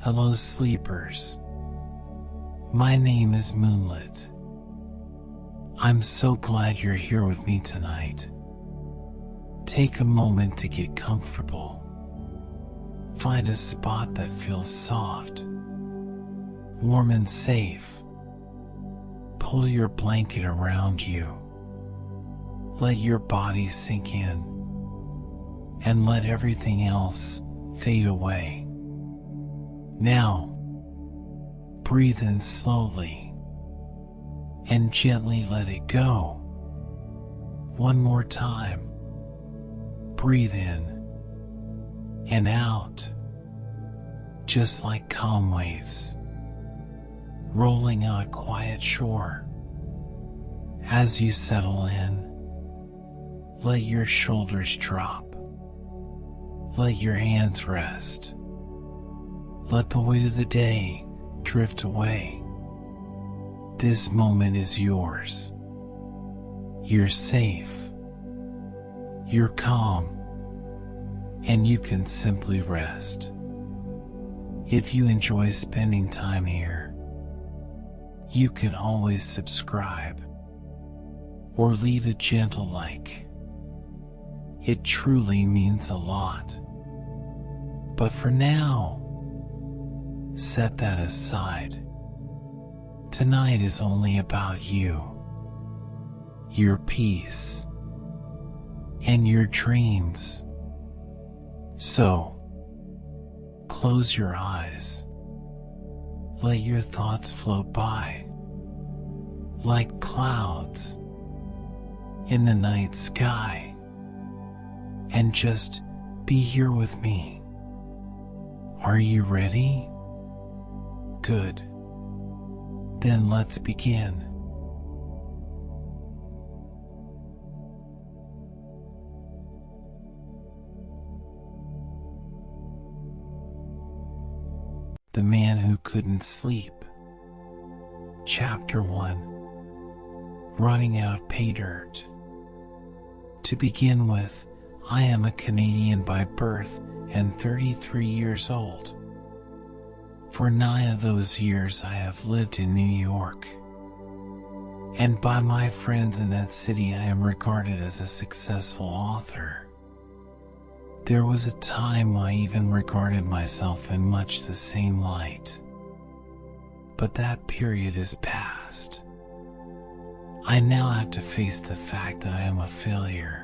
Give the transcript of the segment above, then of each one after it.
Hello sleepers. My name is Moonlit. I'm so glad you're here with me tonight. Take a moment to get comfortable. Find a spot that feels soft, warm and safe. Pull your blanket around you. Let your body sink in, and let everything else fade away. Now, breathe in slowly and gently let it go. One more time. Breathe in and out, just like calm waves rolling on a quiet shore. As you settle in, let your shoulders drop. Let your hands rest. Let the weight of the day drift away. This moment is yours. You're safe. You're calm. And you can simply rest. If you enjoy spending time here, you can always subscribe or leave a gentle like. It truly means a lot. But for now, set that aside. Tonight is only about you, your peace, and your dreams. So, close your eyes. Let your thoughts float by, like clouds in the night sky, and just be here with me. Are you ready? Good. Then let's begin. The Man Who Couldn't Sleep. Chapter 1. Running Out of Pay Dirt. To begin with, I am a Canadian by birth and 33 years old. For 9 of those years I have lived in New York. And by my friends in that city I am regarded as a successful author. There was a time I even regarded myself in much the same light. But that period is past. I now have to face the fact that I am a failure.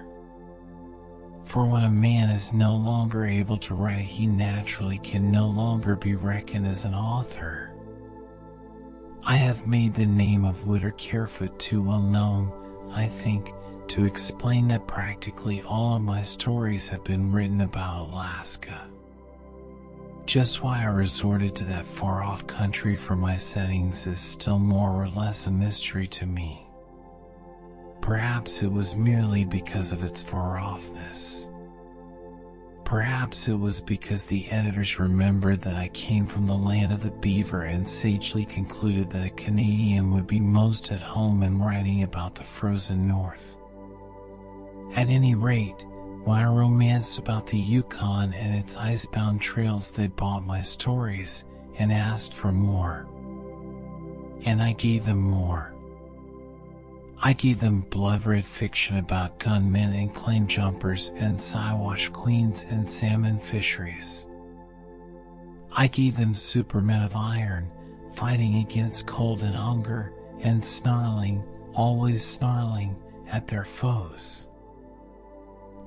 For when a man is no longer able to write, he naturally can no longer be reckoned as an author. I have made the name of Whittaker Carefoot too well known, I think, to explain that practically all of my stories have been written about Alaska. Just why I resorted to that far-off country for my settings is still more or less a mystery to me. Perhaps it was merely because of its far-offness. Perhaps it was because the editors remembered that I came from the land of the beaver and sagely concluded that a Canadian would be most at home in writing about the frozen north. At any rate, when I romanced about the Yukon and its icebound trails, they bought my stories and asked for more. And I gave them more. I gave them blood-red fiction about gunmen and claim jumpers and Siwash queens and salmon fisheries. I gave them supermen of iron, fighting against cold and hunger, and snarling, always snarling, at their foes.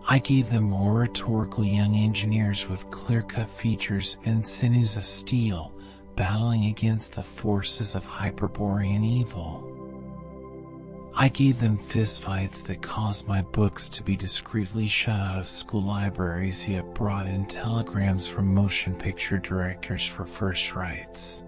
I gave them oratorical young engineers with clear-cut features and sinews of steel, battling against the forces of Hyperborean evil. I gave them fistfights that caused my books to be discreetly shut out of school libraries, yet brought in telegrams from motion picture directors for first rights.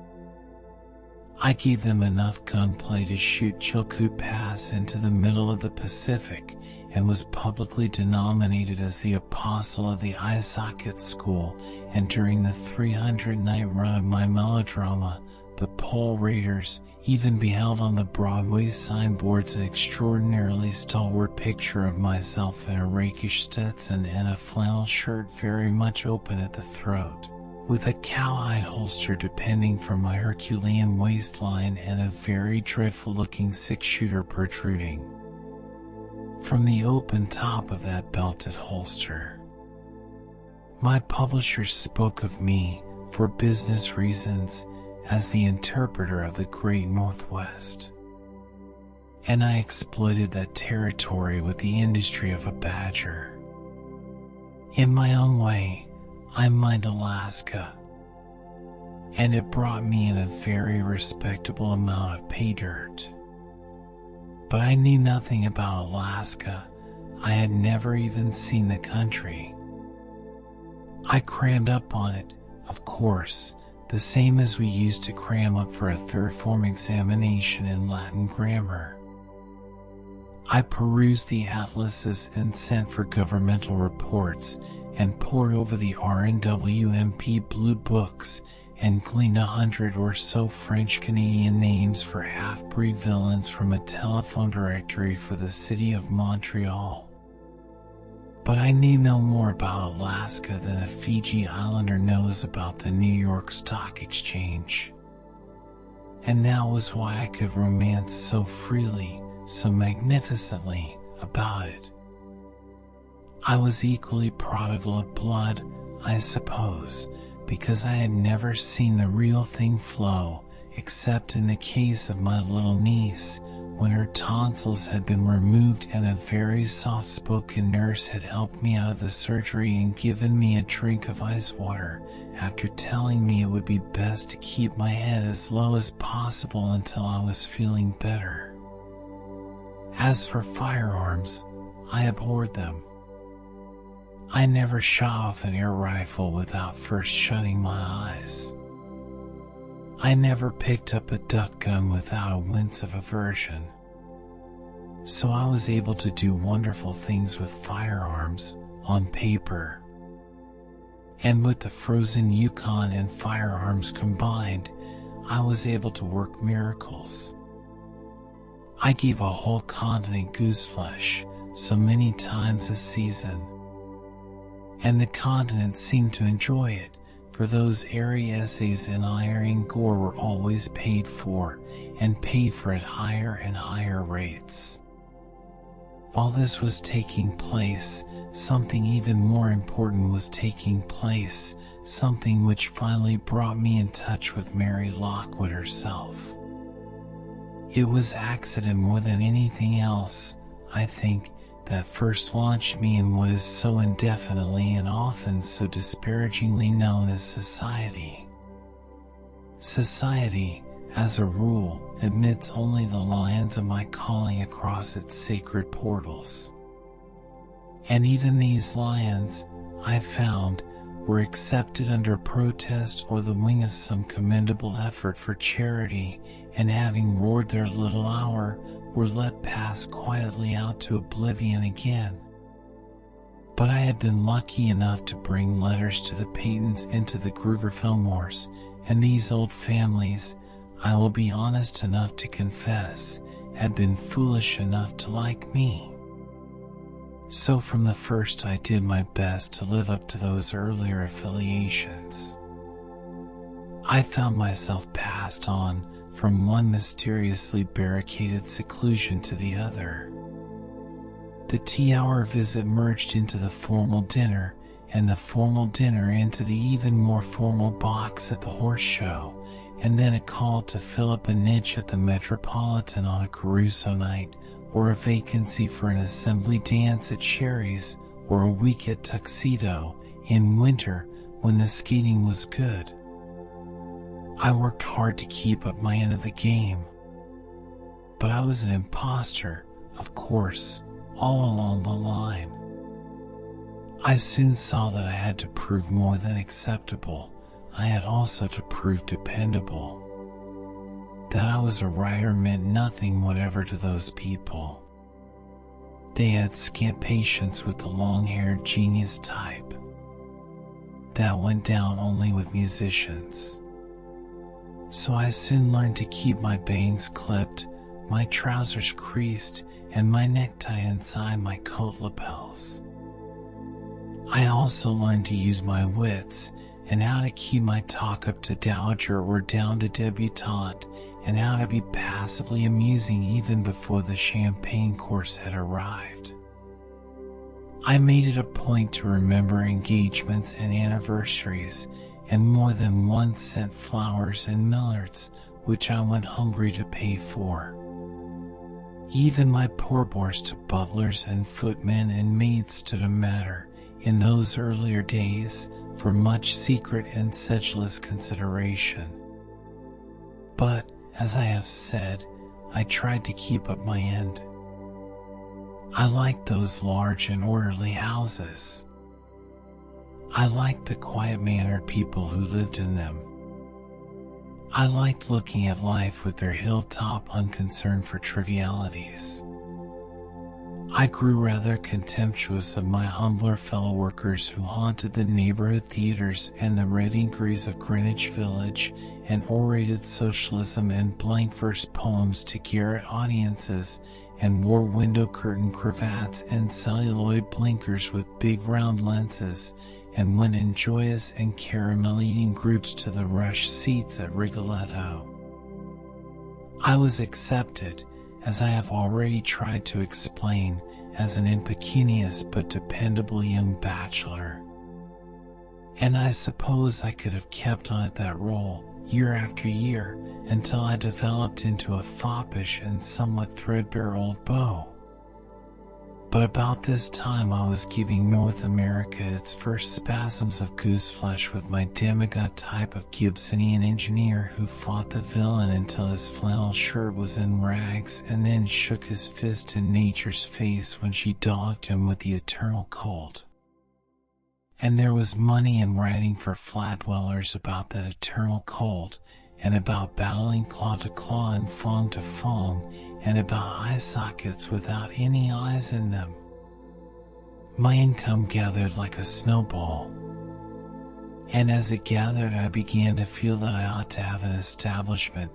I gave them enough gunplay to shoot Chilkoot Pass into the middle of the Pacific, and was publicly denominated as the apostle of the eye socket school, and during the 300-night run of my melodrama, The Pole Raiders, even beheld on the Broadway signboards an extraordinarily stalwart picture of myself in a rakish Stetson and a flannel shirt very much open at the throat, with a cowhide holster depending from my Herculean waistline and a very dreadful-looking six-shooter protruding from the open top of that belted holster. My publishers spoke of me, for business reasons, as the interpreter of the Great Northwest, and I exploited that territory with the industry of a badger. In my own way, I mined Alaska, and it brought me in a very respectable amount of pay dirt. But I knew nothing about Alaska. I had never even seen the country. I crammed up on it, of course, the same as we used to cram up for a third form examination in Latin grammar. I perused the atlases and sent for governmental reports and pored over the RNWMP blue books and gleaned 100 or so French-Canadian names for half-breed villains from a telephone directory for the city of Montreal. But I knew no more about Alaska than a Fiji Islander knows about the New York Stock Exchange. And that was why I could romance so freely, so magnificently about it. I was equally prodigal of blood, I suppose, because I had never seen the real thing flow, except in the case of my little niece, when her tonsils had been removed and a very soft-spoken nurse had helped me out of the surgery and given me a drink of ice water, after telling me it would be best to keep my head as low as possible until I was feeling better. As for firearms, I abhorred them. I never shot off an air rifle without first shutting my eyes. I never picked up a duck gun without a wince of aversion. So I was able to do wonderful things with firearms, on paper. And with the frozen Yukon and firearms combined, I was able to work miracles. I gave a whole continent gooseflesh, so many times a season. And the continent seemed to enjoy it, for those airy essays in iron gore were always paid for, and paid for at higher and higher rates. While this was taking place, something even more important was taking place, something which finally brought me in touch with Mary Lockwood herself. It was accident more than anything else, I think, that first launched me in what is so indefinitely and often so disparagingly known as society. Society, as a rule, admits only the lions of my calling across its sacred portals. And even these lions, I found, were accepted under protest or the wing of some commendable effort for charity, and having roared their little hour, were let pass quietly out to oblivion again. But I had been lucky enough to bring letters to the Paytons and to the Gruger Fillmores, and these old families, I will be honest enough to confess, had been foolish enough to like me. So from the first I did my best to live up to those earlier affiliations. I found myself passed on from one mysteriously barricaded seclusion to the other. The tea-hour visit merged into the formal dinner, and the formal dinner into the even more formal box at the horse show, and then a call to fill up a niche at the Metropolitan on a Caruso night, or a vacancy for an assembly dance at Sherry's, or a week at Tuxedo, in winter when the skating was good. I worked hard to keep up my end of the game. But I was an imposter, of course, all along the line. I soon saw that I had to prove more than acceptable. I had also to prove dependable. That I was a writer meant nothing whatever to those people. They had scant patience with the long-haired genius type. That went down only with musicians. So I soon learned to keep my bangs clipped, my trousers creased, and my necktie inside my coat lapels. I also learned to use my wits, and how to keep my talk up to dowager or down to debutante, and how to be passively amusing even before the champagne course had arrived. I made it a point to remember engagements and anniversaries, and more than once sent flowers and millards, which I went hungry to pay for. Even my pourbours to butlers and footmen and maids stood a matter, in those earlier days, for much secret and sedulous consideration. But, as I have said, I tried to keep up my end. I liked those large and orderly houses. I liked the quiet-mannered people who lived in them. I liked looking at life with their hilltop unconcern for trivialities. I grew rather contemptuous of my humbler fellow workers who haunted the neighborhood theaters and the red inquiries of Greenwich Village and orated socialism and blank verse poems to garret audiences and wore window curtain cravats and celluloid blinkers with big round lenses and went in joyous and caramel-eating groups to the rush seats at Rigoletto. I was accepted, as I have already tried to explain, as an impecunious but dependable young bachelor. And I suppose I could have kept on at that role, year after year, until I developed into a foppish and somewhat threadbare old beau. But about this time I was giving North America its first spasms of gooseflesh with my demigod type of Gibsonian engineer who fought the villain until his flannel shirt was in rags and then shook his fist in nature's face when she dogged him with the eternal cold. And there was money in writing for flat dwellers about that eternal cold, and about battling claw to claw and fong to fong, and about eye sockets without any eyes in them. My income gathered like a snowball. And as it gathered, I began to feel that I ought to have an establishment,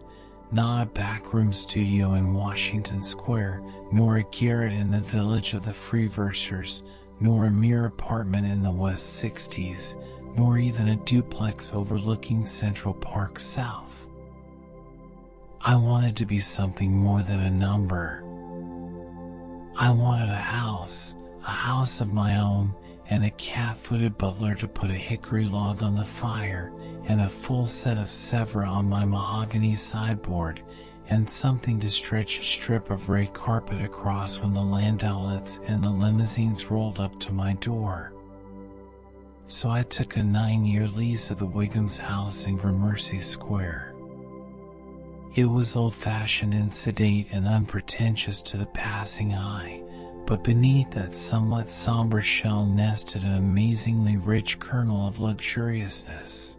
not a backroom studio in Washington Square, nor a garret in the village of the Freeversers, nor a mere apartment in the West 60s, nor even a duplex overlooking Central Park South. I wanted to be something more than a number. I wanted a house of my own, and a cat-footed butler to put a hickory log on the fire, and a full set of Sevres on my mahogany sideboard, and something to stretch a strip of red carpet across when the landaulets and the limousines rolled up to my door. So I took a 9-year lease of the Wiggums house in Gramercy Square. It was old-fashioned and sedate and unpretentious to the passing eye, but beneath that somewhat somber shell nested an amazingly rich kernel of luxuriousness.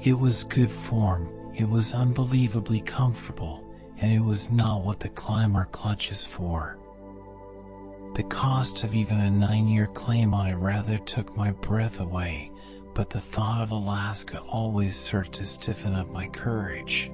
It was good form, it was unbelievably comfortable, and it was not what the climber clutches for. The cost of even a 9-year claim on it rather took my breath away, but the thought of Alaska always served to stiffen up my courage.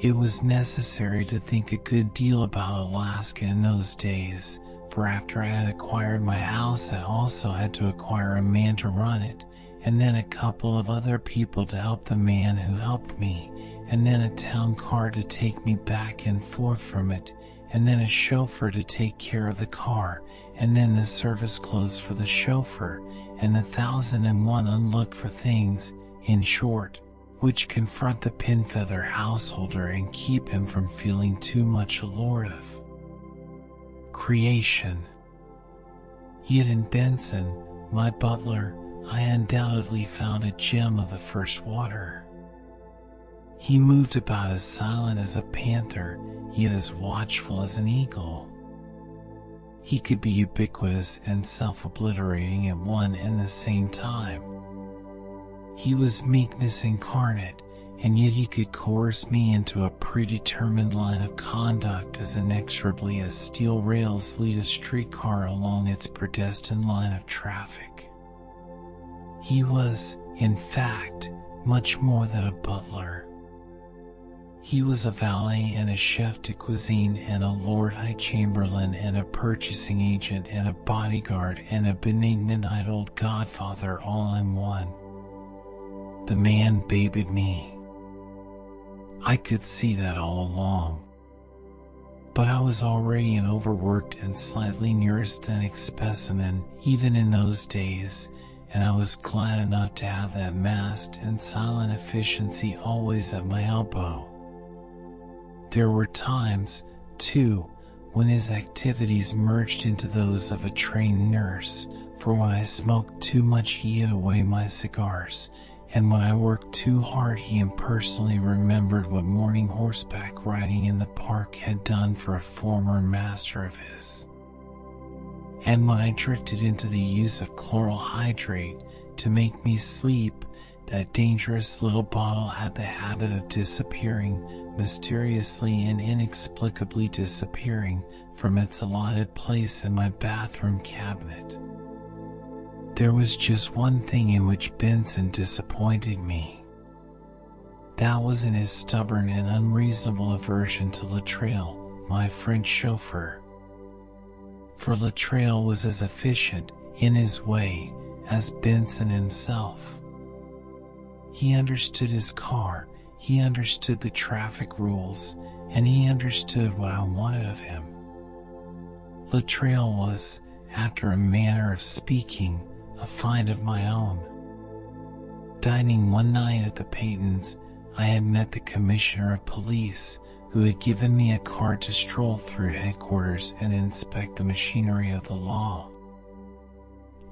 It was necessary to think a good deal about Alaska in those days, for after I had acquired my house I also had to acquire a man to run it, and then a couple of other people to help the man who helped me, and then a town car to take me back and forth from it, and then a chauffeur to take care of the car, and then the service clothes for the chauffeur, and the 1,001 unlooked for things, in short, which confront the pin-feather householder and keep him from feeling too much a lord of creation. Yet in Benson, my butler, I undoubtedly found a gem of the first water. He moved about as silent as a panther, yet as watchful as an eagle. He could be ubiquitous and self-obliterating at one and the same time. He was meekness incarnate, and yet he could coerce me into a predetermined line of conduct as inexorably as steel rails lead a streetcar along its predestined line of traffic. He was, in fact, much more than a butler. He was a valet and a chef de cuisine and a Lord High Chamberlain and a purchasing agent and a bodyguard and a benignant old godfather all in one. The man babied me. I could see that all along. But I was already an overworked and slightly neurasthenic specimen even in those days, and I was glad enough to have that masked and silent efficiency always at my elbow. There were times, too, when his activities merged into those of a trained nurse, for when I smoked too much he hid away my cigars, and when I worked too hard he impersonally remembered what morning horseback riding in the park had done for a former master of his. And when I drifted into the use of chloral hydrate to make me sleep, that dangerous little bottle had the habit of disappearing, mysteriously and inexplicably disappearing from its allotted place in my bathroom cabinet. There was just one thing in which Benson disappointed me. That was in his stubborn and unreasonable aversion to Latrell, my French chauffeur. For Latrell was as efficient, in his way, as Benson himself. He understood his car, he understood the traffic rules, and he understood what I wanted of him. Latrell was, after a manner of speaking, a find of my own. Dining one night at the Paytons, I had met the commissioner of police, who had given me a card to stroll through headquarters and inspect the machinery of the law.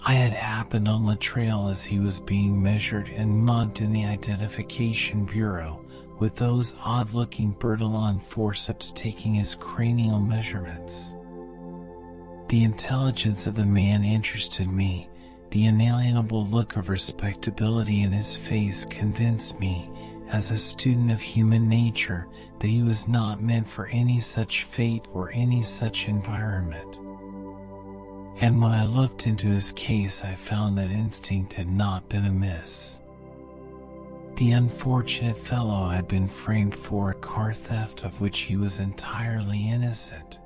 I had happened on Latrell as he was being measured and mugged in the identification bureau, with those odd-looking Bertillon forceps taking his cranial measurements. The intelligence of the man interested me. The inalienable look of respectability in his face convinced me, as a student of human nature, that he was not meant for any such fate or any such environment. And when I looked into his case, I found that instinct had not been amiss. The unfortunate fellow had been framed for a car theft of which he was entirely innocent.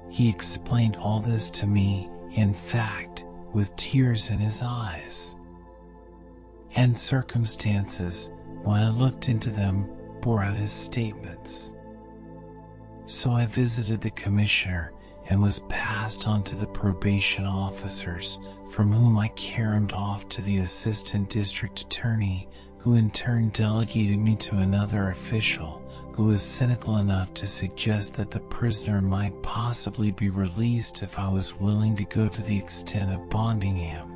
He explained all this to me, in fact, with tears in his eyes. And circumstances, when I looked into them, bore out his statements. So I visited the commissioner and was passed on to the probation officers, from whom I carried off to the assistant district attorney, who in turn delegated me to another official, who was cynical enough to suggest that the prisoner might possibly be released if I was willing to go to the extent of bonding him.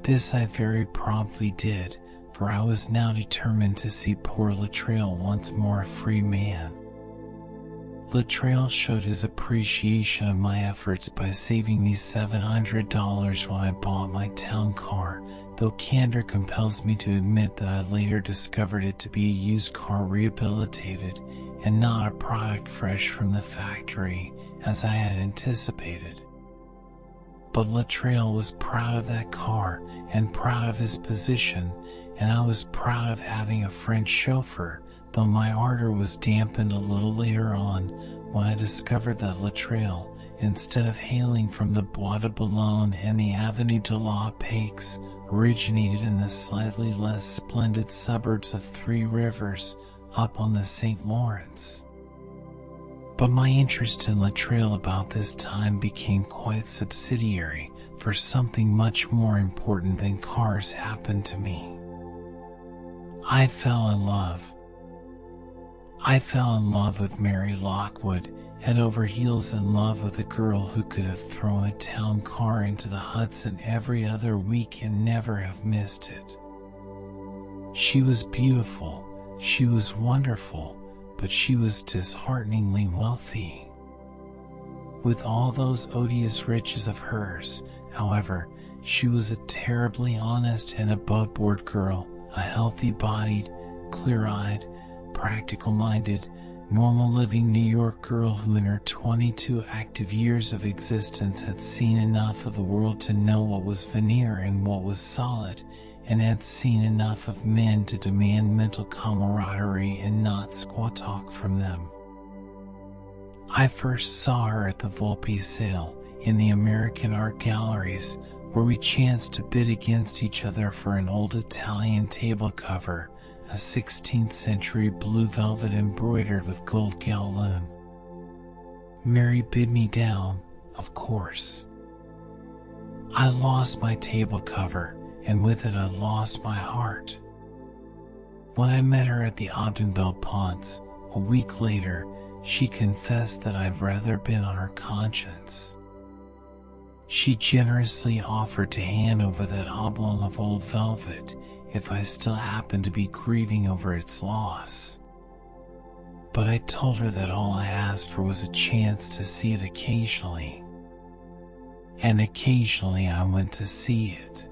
This I very promptly did, for I was now determined to see poor Latrell once more a free man. Latrell showed his appreciation of my efforts by saving me $700 when I bought my town car, though candor compels me to admit that I later discovered it to be a used car rehabilitated and not a product fresh from the factory, as I had anticipated. But Latrell was proud of that car and proud of his position, and I was proud of having a French chauffeur, though my ardor was dampened a little later on when I discovered that Latrell, instead of hailing from the Bois de Boulogne and the Avenue de la Paix, originated in the slightly less splendid suburbs of Three Rivers, up on the St. Lawrence. But my interest in Latrell about this time became quite subsidiary, for something much more important than cars happened to me. I fell in love. I fell in love with Mary Lockwood, head over heels in love with a girl who could have thrown a town car into the Hudson every other week and never have missed it. She was beautiful, she was wonderful, but she was dishearteningly wealthy. With all those odious riches of hers, however, she was a terribly honest and above-board girl, a healthy-bodied, clear-eyed, practical-minded, normal-living New York girl who in her 22 active years of existence had seen enough of the world to know what was veneer and what was solid, and had seen enough of men to demand mental camaraderie and not squat talk from them. I first saw her at the Volpe sale in the American art galleries, where we chanced to bid against each other for an old Italian table cover, a 16th century blue velvet embroidered with gold galloon. Mary bid me down, of course. I lost my table cover, and with it I lost my heart. When I met her at the Audenville Ponce, a week later, she confessed that I'd rather been on her conscience. She generously offered to hand over that oblong of old velvet if I still happened to be grieving over its loss. But I told her that all I asked for was a chance to see it occasionally. And occasionally I went to see it.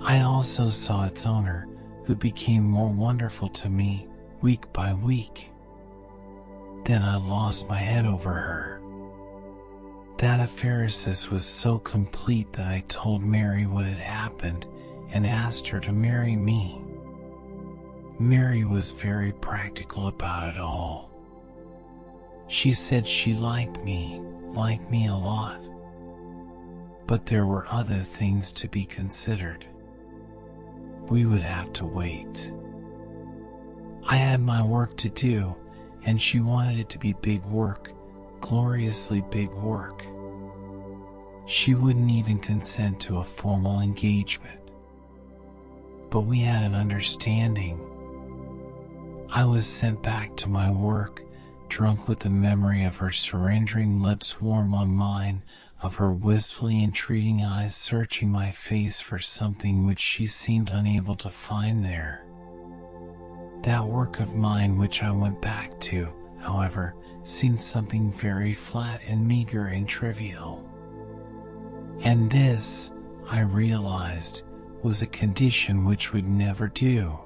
I also saw its owner, who became more wonderful to me week by week. Then I lost my head over her. That apheresis was so complete that I told Mary what had happened and asked her to marry me. Mary was very practical about it all. She said she liked me a lot. But there were other things to be considered. We would have to wait. I had my work to do, and she wanted it to be big work, gloriously big work. She wouldn't even consent to a formal engagement. But we had an understanding. I was sent back to my work, drunk with the memory of her surrendering lips warm on mine, of her wistfully entreating eyes searching my face for something which she seemed unable to find there. That work of mine which I went back to, however, seemed something very flat and meager and trivial. And this, I realized, was a condition which would never do.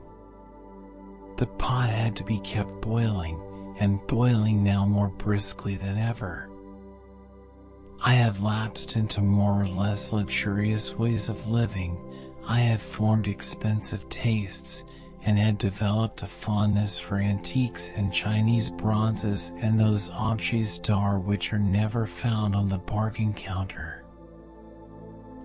The pot had to be kept boiling, and boiling now more briskly than ever. I had lapsed into more or less luxurious ways of living, I had formed expensive tastes, and had developed a fondness for antiques and Chinese bronzes and those objets d'art which are never found on the bargain counter.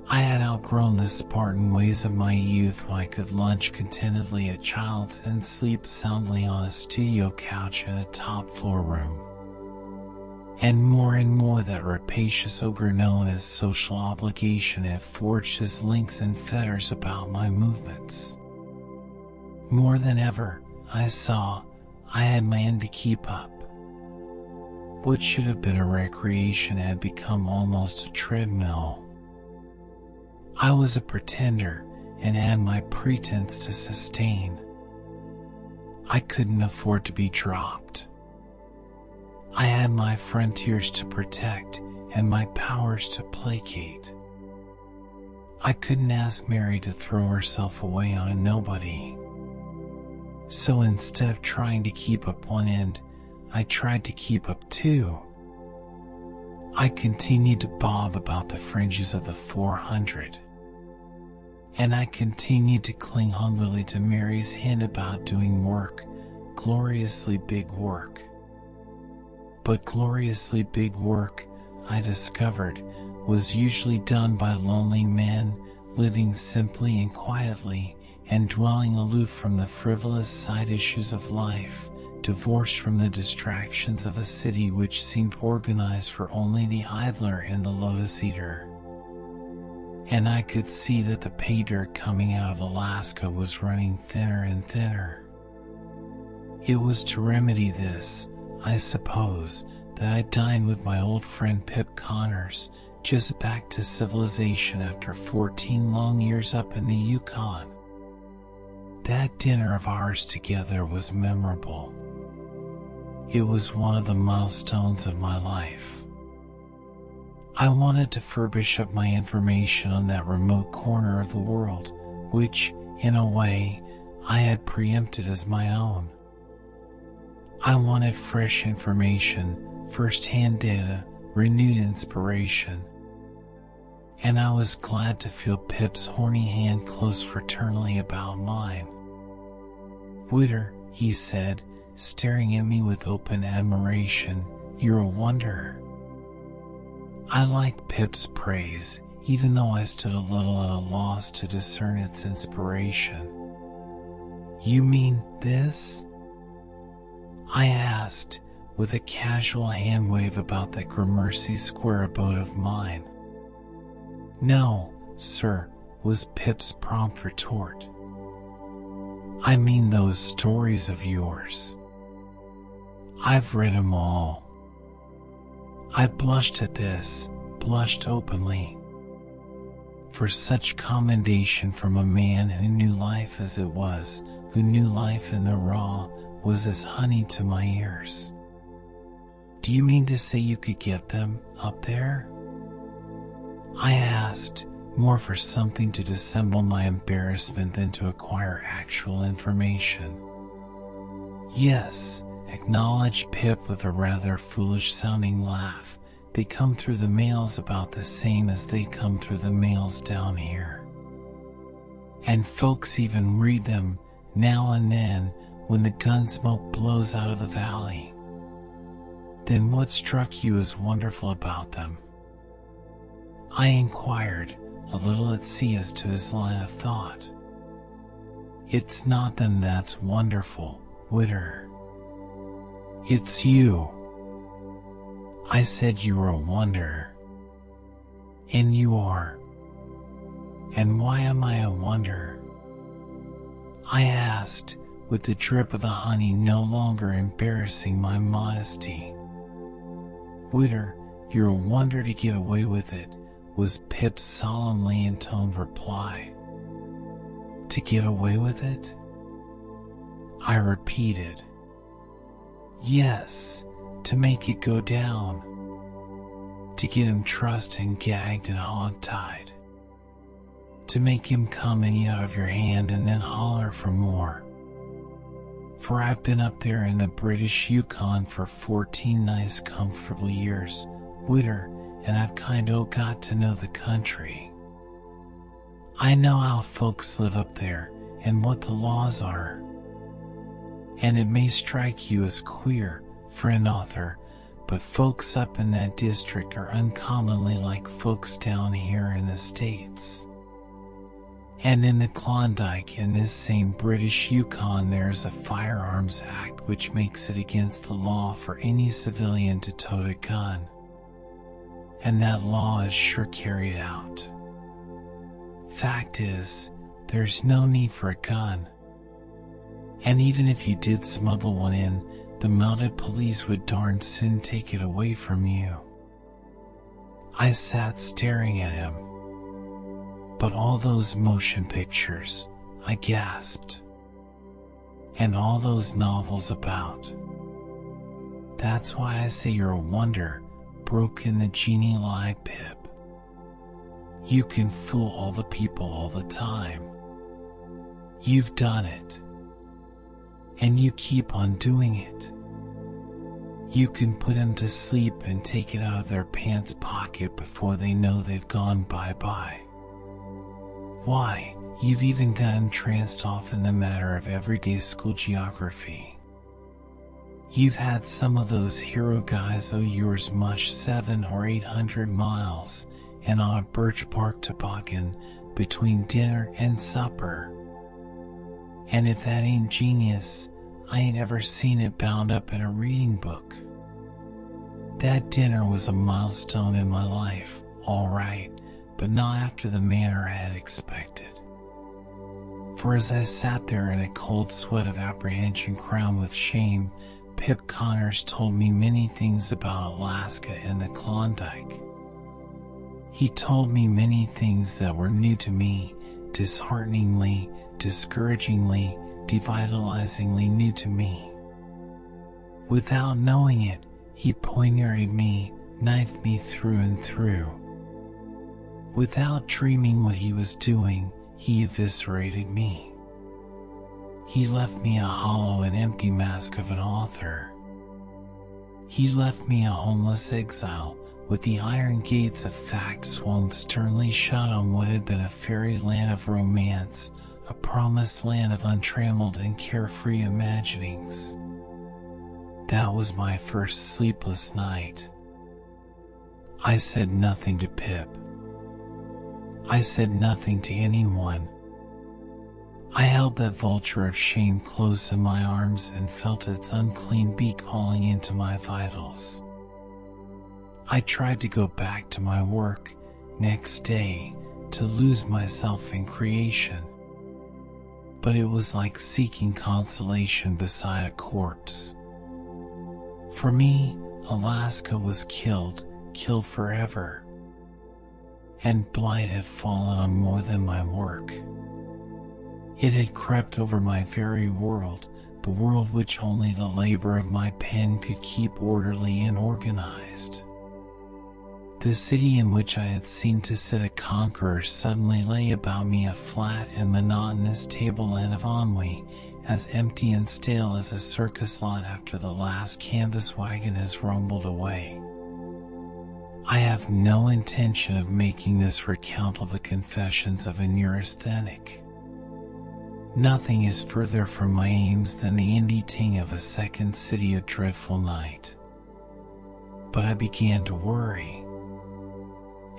I had outgrown the Spartan ways of my youth when I could lunch contentedly at Childs and sleep soundly on a studio couch in a top-floor room. And more that rapacious ogre known as social obligation had forged his links and fetters about my movements. More than ever, I saw, I had my end to keep up. What should have been a recreation had become almost a treadmill. I was a pretender and had my pretense to sustain. I couldn't afford to be dropped. I had my frontiers to protect and my powers to placate. I couldn't ask Mary to throw herself away on a nobody. So instead of trying to keep up one end, I tried to keep up two. I continued to bob about the fringes of the 400. And I continued to cling hungrily to Mary's hint about doing work, gloriously big work. But gloriously big work, I discovered, was usually done by lonely men, living simply and quietly, and dwelling aloof from the frivolous side issues of life, divorced from the distractions of a city which seemed organized for only the idler and the lotus eater. And I could see that the pay dirt coming out of Alaska was running thinner and thinner. It was to remedy this, I suppose, that I dined with my old friend Pip Connors, just back to civilization after 14 long years up in the Yukon. That dinner of ours together was memorable. It was one of the milestones of my life. I wanted to furbish up my information on that remote corner of the world, which, in a way, I had preempted as my own. I wanted fresh information, first-hand data, renewed inspiration. and I was glad to feel Pip's horny hand close fraternally about mine. "Witter," he said, staring at me with open admiration, "you're a wonder." I liked Pip's praise, even though I stood a little at a loss to discern its inspiration. "You mean this?" I asked, with a casual hand wave about that Gramercy Square abode of mine. "No, sir," was Pip's prompt retort. "I mean those stories of yours. I've read 'em all." I blushed at this, blushed openly. For such commendation from a man who knew life as it was, who knew life in the raw, was as honey to my ears. "Do you mean to say you could get them, up there?" I asked, more for something to dissemble my embarrassment than to acquire actual information. "Yes," acknowledged Pip with a rather foolish-sounding laugh. "They come through the mails about the same as they come through the mails down here. And folks even read them, now and then, when the gun smoke blows out of the valley." "Then what struck you as wonderful about them?" I inquired, a little at sea as to his line of thought. "It's not them that's wonderful, Witter. It's you." I said you were a wonder. "And you are." "And why am I a wonder?" I asked, with the drip of the honey no longer embarrassing my modesty. "Witter, you're a wonder to get away with it," was Pip's solemnly intoned reply. "To get away with it?" I repeated. "Yes, to make it go down. To get him trussed and gagged and hog-tied. To make him come and eat out of your hand and then holler for more. For I've been up there in the British Yukon for 14 nice comfortable years, Witter, and I've kinda got to know the country. I know how folks live up there, and what the laws are. And it may strike you as queer, friend author, but folks up in that district are uncommonly like folks down here in the States. And in the Klondike in this same British Yukon there's a Firearms Act which makes it against the law for any civilian to tote a gun. And that law is sure carried out. Fact is, there's no need for a gun. And even if you did smuggle one in, the mounted police would darn soon take it away from you." I sat staring at him. "But all those motion pictures," I gasped. "And all those novels about." "That's why I say you're a wonder," broke in the genie-like Pip. "You can fool all the people all the time. You've done it. And you keep on doing it. You can put them to sleep and take it out of their pants pocket before they know they've gone bye-bye. Why, you've even gotten tranced off in the matter of everyday school geography. You've had some of those hero guys owe yours mush 700 or 800 miles, and on a birch bark toboggan between dinner and supper. And if that ain't genius, I ain't ever seen it bound up in a reading book. That dinner was a milestone in my life, all right, but not after the manner I had expected. For as I sat there in a cold sweat of apprehension crowned with shame, Pip Connors told me many things about Alaska and the Klondike. He told me many things that were new to me, dishearteningly, discouragingly, devitalizingly new to me. Without knowing it, he poignarded me, knifed me through and through. Without dreaming what he was doing, he eviscerated me. He left me a hollow and empty mask of an author. He left me a homeless exile, with the iron gates of fact swung sternly shut on what had been a fairyland of romance, a promised land of untrammeled and carefree imaginings. That was my first sleepless night. I said nothing to Pip. I said nothing to anyone. I held that vulture of shame close in my arms and felt its unclean beak hauling into my vitals. I tried to go back to my work next day, to lose myself in creation. But it was like seeking consolation beside a corpse. For me, Alaska was killed forever. And blight had fallen on more than my work. It had crept over my very world, the world which only the labor of my pen could keep orderly and organized. The city in which I had seemed to sit a conqueror suddenly lay about me a flat and monotonous tableland of ennui, as empty and stale as a circus lot after the last canvas wagon has rumbled away. I have no intention of making this recount of the confessions of a neurasthenic. Nothing is further from my aims than the indie ting of a second city a dreadful night. But I began to worry.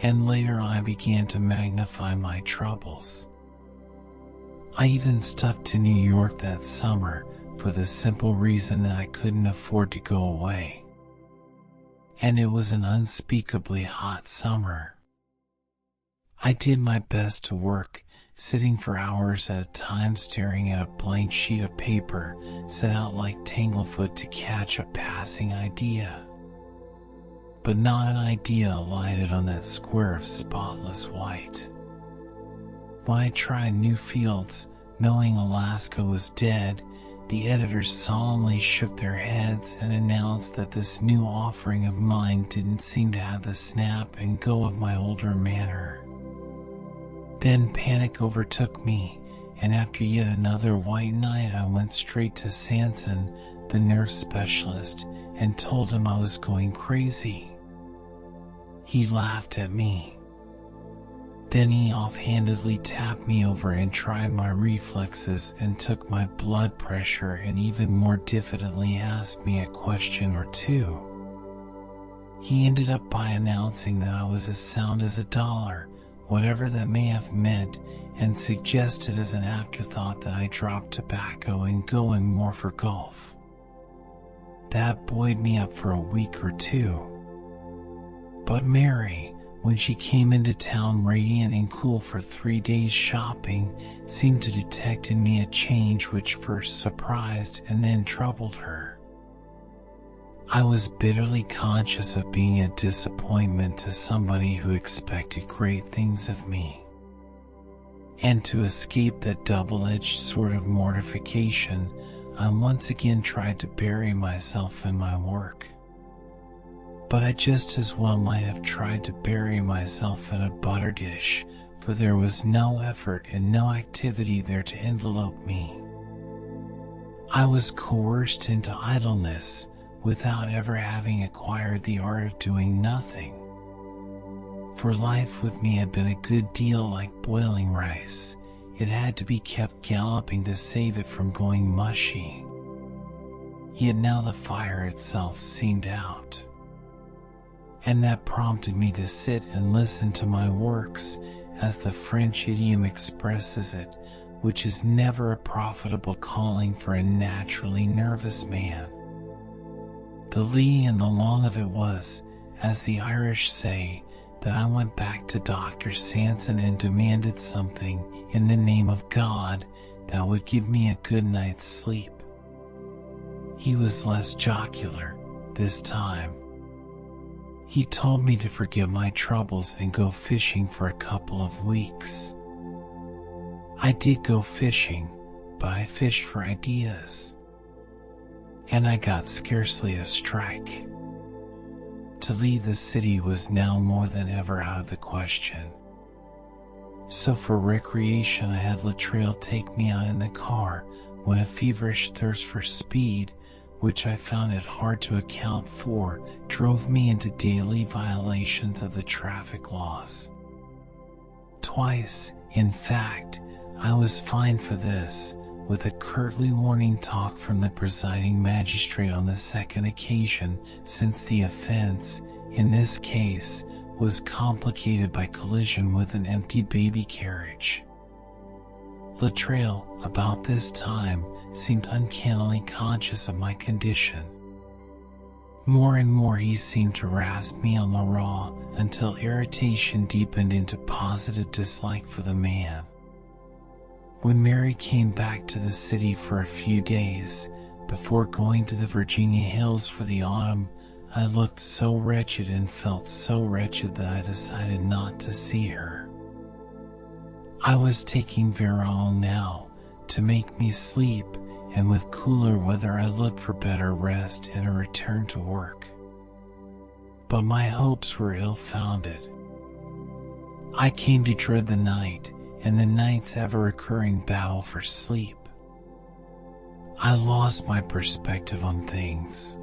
And later I began to magnify my troubles. I even stuck to New York that summer for the simple reason that I couldn't afford to go away. And it was an unspeakably hot summer. I did my best to work, sitting for hours at a time staring at a blank sheet of paper set out like Tanglefoot to catch a passing idea. But not an idea alighted on that square of spotless white. When I tried new fields, knowing Alaska was dead, the editors solemnly shook their heads and announced that this new offering of mine didn't seem to have the snap and go of my older manner. Then panic overtook me, and after yet another white night I went straight to Sanson, the nerve specialist, and told him I was going crazy. He laughed at me. Then he offhandedly tapped me over and tried my reflexes and took my blood pressure and even more diffidently asked me a question or two. He ended up by announcing that I was as sound as a dollar, whatever that may have meant, and suggested as an afterthought that I drop tobacco and go in more for golf. That buoyed me up for a week or two. But Mary, when she came into town radiant and cool for 3 days shopping, seemed to detect in me a change which first surprised and then troubled her. I was bitterly conscious of being a disappointment to somebody who expected great things of me. And to escape that double-edged sort of mortification, I once again tried to bury myself in my work. But I just as well might have tried to bury myself in a butter dish, for there was no effort and no activity there to envelope me. I was coerced into idleness without ever having acquired the art of doing nothing. For life with me had been a good deal like boiling rice. It had to be kept galloping to save it from going mushy. Yet now the fire itself seemed out. And that prompted me to sit and listen to my works, as the French idiom expresses it, which is never a profitable calling for a naturally nervous man. The lee and the long of it was, as the Irish say, that I went back to Dr. Sanson and demanded something, in the name of God, that would give me a good night's sleep. He was less jocular, this time. He told me to forget my troubles and go fishing for a couple of weeks. I did go fishing, but I fished for ideas. And I got scarcely a strike. To leave the city was now more than ever out of the question. So for recreation I had Latrell take me out in the car when a feverish thirst for speed, which I found it hard to account for, drove me into daily violations of the traffic laws. Twice, in fact, I was fined for this, with a curtly warning talk from the presiding magistrate on the second occasion, since the offense, in this case, was complicated by collision with an empty baby carriage. Latrell, about this time, seemed uncannily conscious of my condition. More and more he seemed to rasp me on the raw, until irritation deepened into positive dislike for the man. When Mary came back to the city for a few days, before going to the Virginia Hills for the autumn, I looked so wretched and felt so wretched that I decided not to see her. I was taking Veral now, to make me sleep, and with cooler weather I looked for better rest and a return to work. But my hopes were ill-founded. I came to dread the night, and the night's ever-recurring battle for sleep. I lost my perspective on things.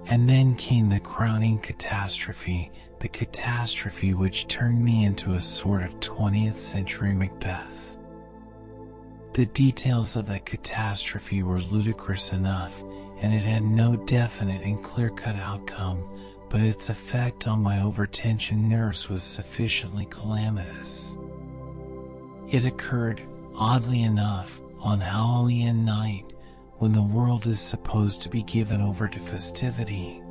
And then came the crowning catastrophe, the catastrophe which turned me into a sort of 20th century Macbeth. The details of that catastrophe were ludicrous enough, and it had no definite and clear-cut outcome, but its effect on my overtensioned nerves was sufficiently calamitous. It occurred, oddly enough, on Halloween night, when the world is supposed to be given over to festivity.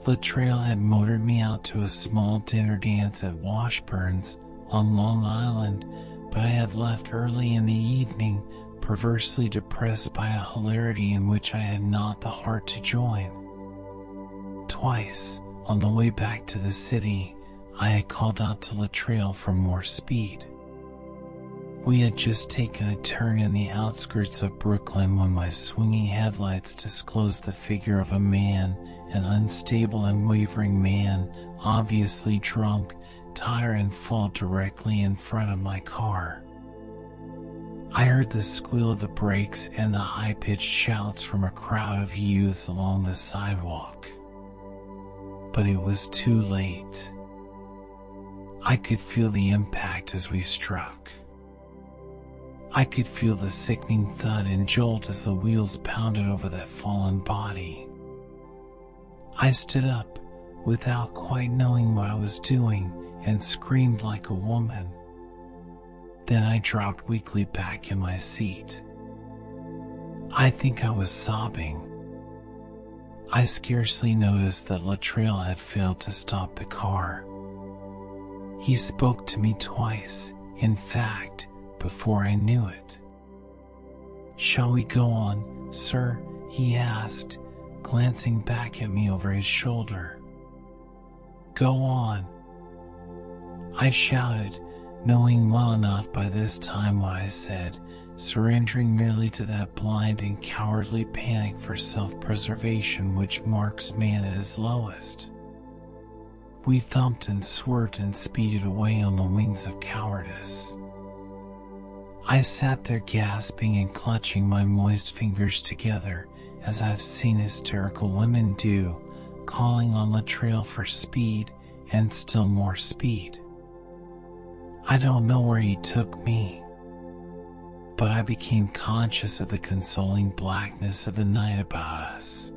Latrell had motored me out to a small dinner dance at Washburn's, on Long Island, but I had left early in the evening, perversely depressed by a hilarity in which I had not the heart to join. Twice, on the way back to the city, I had called out to Latrell for more speed. We had just taken a turn in the outskirts of Brooklyn when my swinging headlights disclosed the figure of a man, an unstable and wavering man, obviously drunk, tire and fall directly in front of my car. I heard the squeal of the brakes and the high-pitched shouts from a crowd of youths along the sidewalk. But it was too late. I could feel the impact as we struck. I could feel the sickening thud and jolt as the wheels pounded over that fallen body. I stood up, without quite knowing what I was doing, and screamed like a woman. Then I dropped weakly back in my seat. I think I was sobbing. I scarcely noticed that Latrell had failed to stop the car. He spoke to me twice, in fact, before I knew it. "Shall we go on, sir?" he asked, glancing back at me over his shoulder. "Go on," I shouted, knowing well enough by this time what I said, surrendering merely to that blind and cowardly panic for self-preservation which marks man at his lowest. We thumped and swerved and speeded away on the wings of cowardice. I sat there gasping and clutching my moist fingers together, as I've seen hysterical women do, calling on Latrell for speed, and still more speed. I don't know where he took me, but I became conscious of the consoling blackness of the night about us.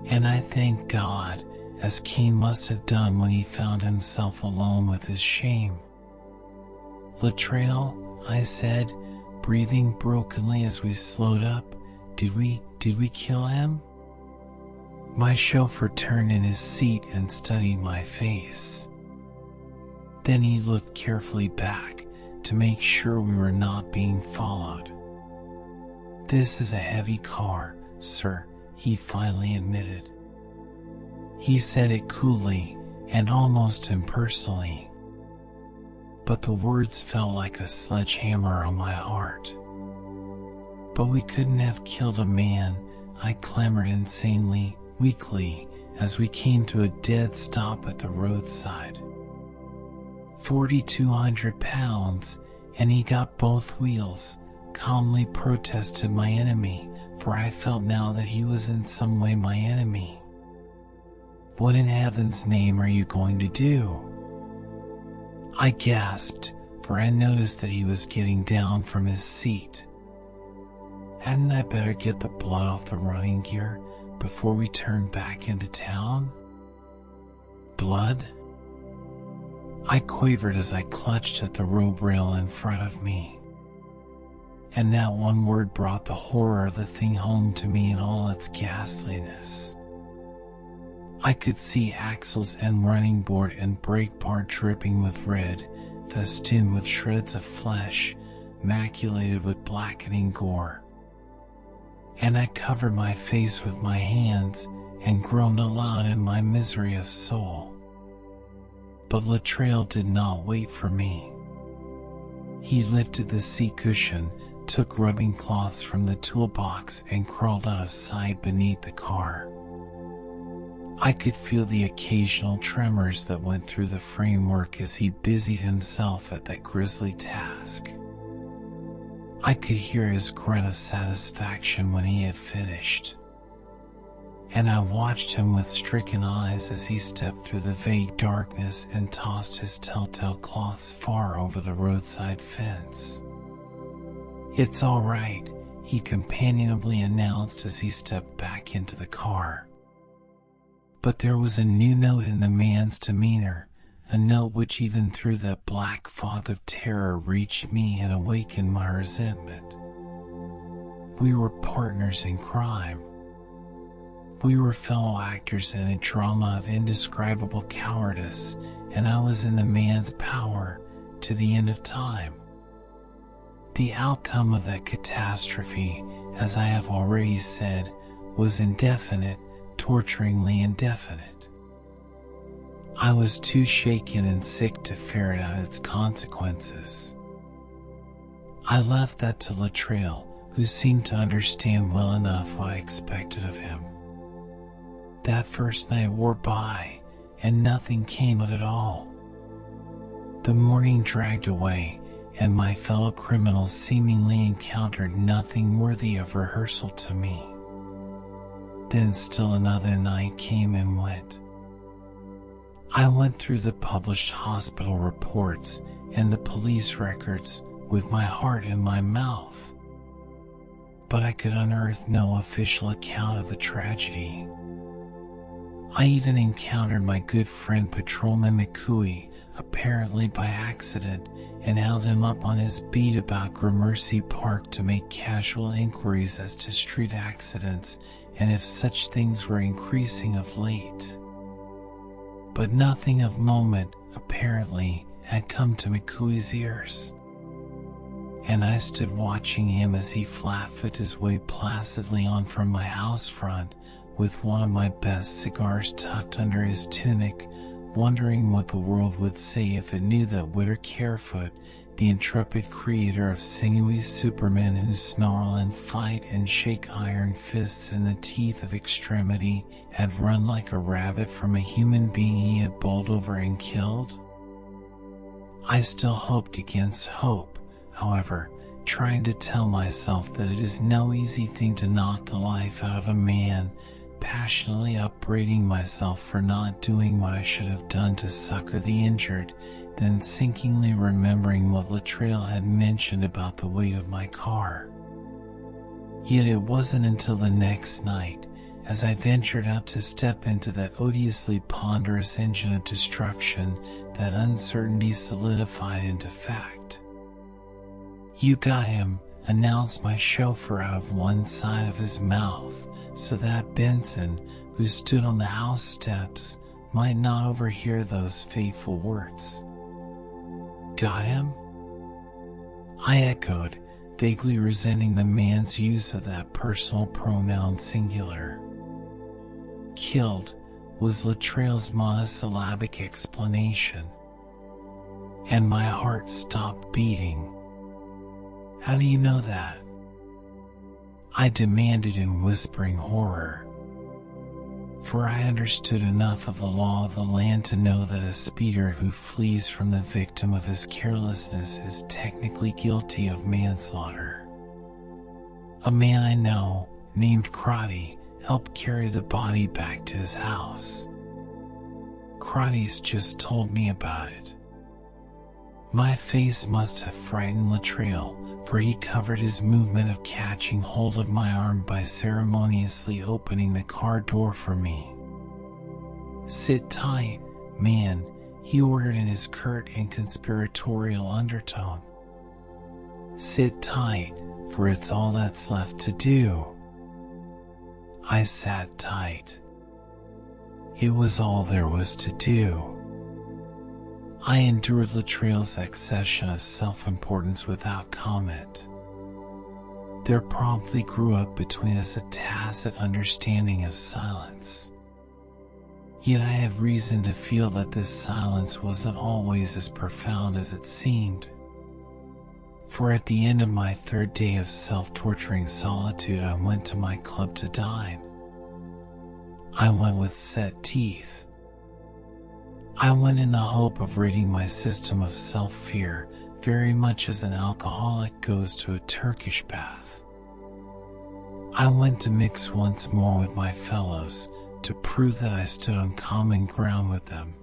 And I thank God, as Cain must have done when he found himself alone with his shame. "Latrell," I said, breathing brokenly as we slowed up, did we kill him?" My chauffeur turned in his seat and studied my face. Then he looked carefully back to make sure we were not being followed. "This is a heavy car, sir," he finally admitted. He said it coolly and almost impersonally, but the words felt like a sledgehammer on my heart. "But we couldn't have killed a man," I clamored insanely, weakly, as we came to a dead stop at the roadside. 4,200 pounds, and he got both wheels, calmly protested my enemy, for for I felt now that he was in some way my enemy. What in heaven's name are you going to do? I gasped, for I noticed that he was getting down from his seat. Hadn't I better get the blood off the running gear before we turn back into town? Blood? I quavered as I clutched at the rope rail in front of me. And that one word brought the horror of the thing home to me in all its ghastliness. I could see axles and running board and brake bar dripping with red, festooned with shreds of flesh, maculated with blackening gore. And I covered my face with my hands and groaned aloud in my misery of soul. But Latrell did not wait for me. He lifted the seat cushion, took rubbing cloths from the toolbox, and crawled out of sight beneath the car. I could feel the occasional tremors that went through the framework as he busied himself at that grisly task. I could hear his grunt of satisfaction when he had finished. And I watched him with stricken eyes as he stepped through the vague darkness and tossed his telltale cloths far over the roadside fence. "It's all right," he companionably announced as he stepped back into the car. But there was a new note in the man's demeanor, a note which even through that black fog of terror reached me and awakened my resentment. We were partners in crime. We were fellow actors in a drama of indescribable cowardice, and I was in the man's power to the end of time. The outcome of that catastrophe, as I have already said, was indefinite, torturingly indefinite. I was too shaken and sick to ferret out its consequences. I left that to Latrell, who seemed to understand well enough what I expected of him. That first night wore by, and nothing came of it all. The morning dragged away, and my fellow criminals seemingly encountered nothing worthy of rehearsal to me. Then still another night came and went. I went through the published hospital reports and the police records with my heart in my mouth, but I could unearth no official account of the tragedy. I even encountered my good friend Patrolman McCooey, apparently by accident, and held him up on his beat about Gramercy Park to make casual inquiries as to street accidents and if such things were increasing of late. But nothing of moment, apparently, had come to McCooey's ears. And I stood watching him as he flat-footed his way placidly on from my house front, with one of my best cigars tucked under his tunic, wondering what the world would say if it knew that Whitter Carefoot, the intrepid creator of sinewy supermen who snarl and fight and shake iron fists in the teeth of extremity, had run like a rabbit from a human being he had bowled over and killed. I still hoped against hope, however, trying to tell myself that it is no easy thing to knock the life out of a man, passionately upbraiding myself for not doing what I should have done to succor the injured, then sinkingly remembering what Latrell had mentioned about the weight of my car. Yet it wasn't until the next night, as I ventured out to step into that odiously ponderous engine of destruction, that uncertainty solidified into fact. "You got him," announced my chauffeur out of one side of his mouth, so that Benson, who stood on the house steps, might not overhear those fateful words. "Got him?" I echoed, vaguely resenting the man's use of that personal pronoun singular. "Killed," was Latrell's monosyllabic explanation, and my heart stopped beating. "How do you know that?" I demanded in whispering horror. For I understood enough of the law of the land to know that a speeder who flees from the victim of his carelessness is technically guilty of manslaughter. A man I know, named Crotty helped carry the body back to his house. Crotty's just told me about it. My face must have frightened Latrell, for he covered his movement of catching hold of my arm by ceremoniously opening the car door for me. "Sit tight, man," he ordered in his curt and conspiratorial undertone. "Sit tight, for it's all that's left to do." I sat tight. It was all there was to do. I endured Latrell's accession of self-importance without comment. There promptly grew up between us a tacit understanding of silence. Yet I had reason to feel that this silence wasn't always as profound as it seemed. For at the end of my third day of self-torturing solitude, I went to my club to dine. I went with set teeth. I went in the hope of ridding my system of self-fear, very much as an alcoholic goes to a Turkish bath. I went to mix once more with my fellows, to prove that I stood on common ground with them.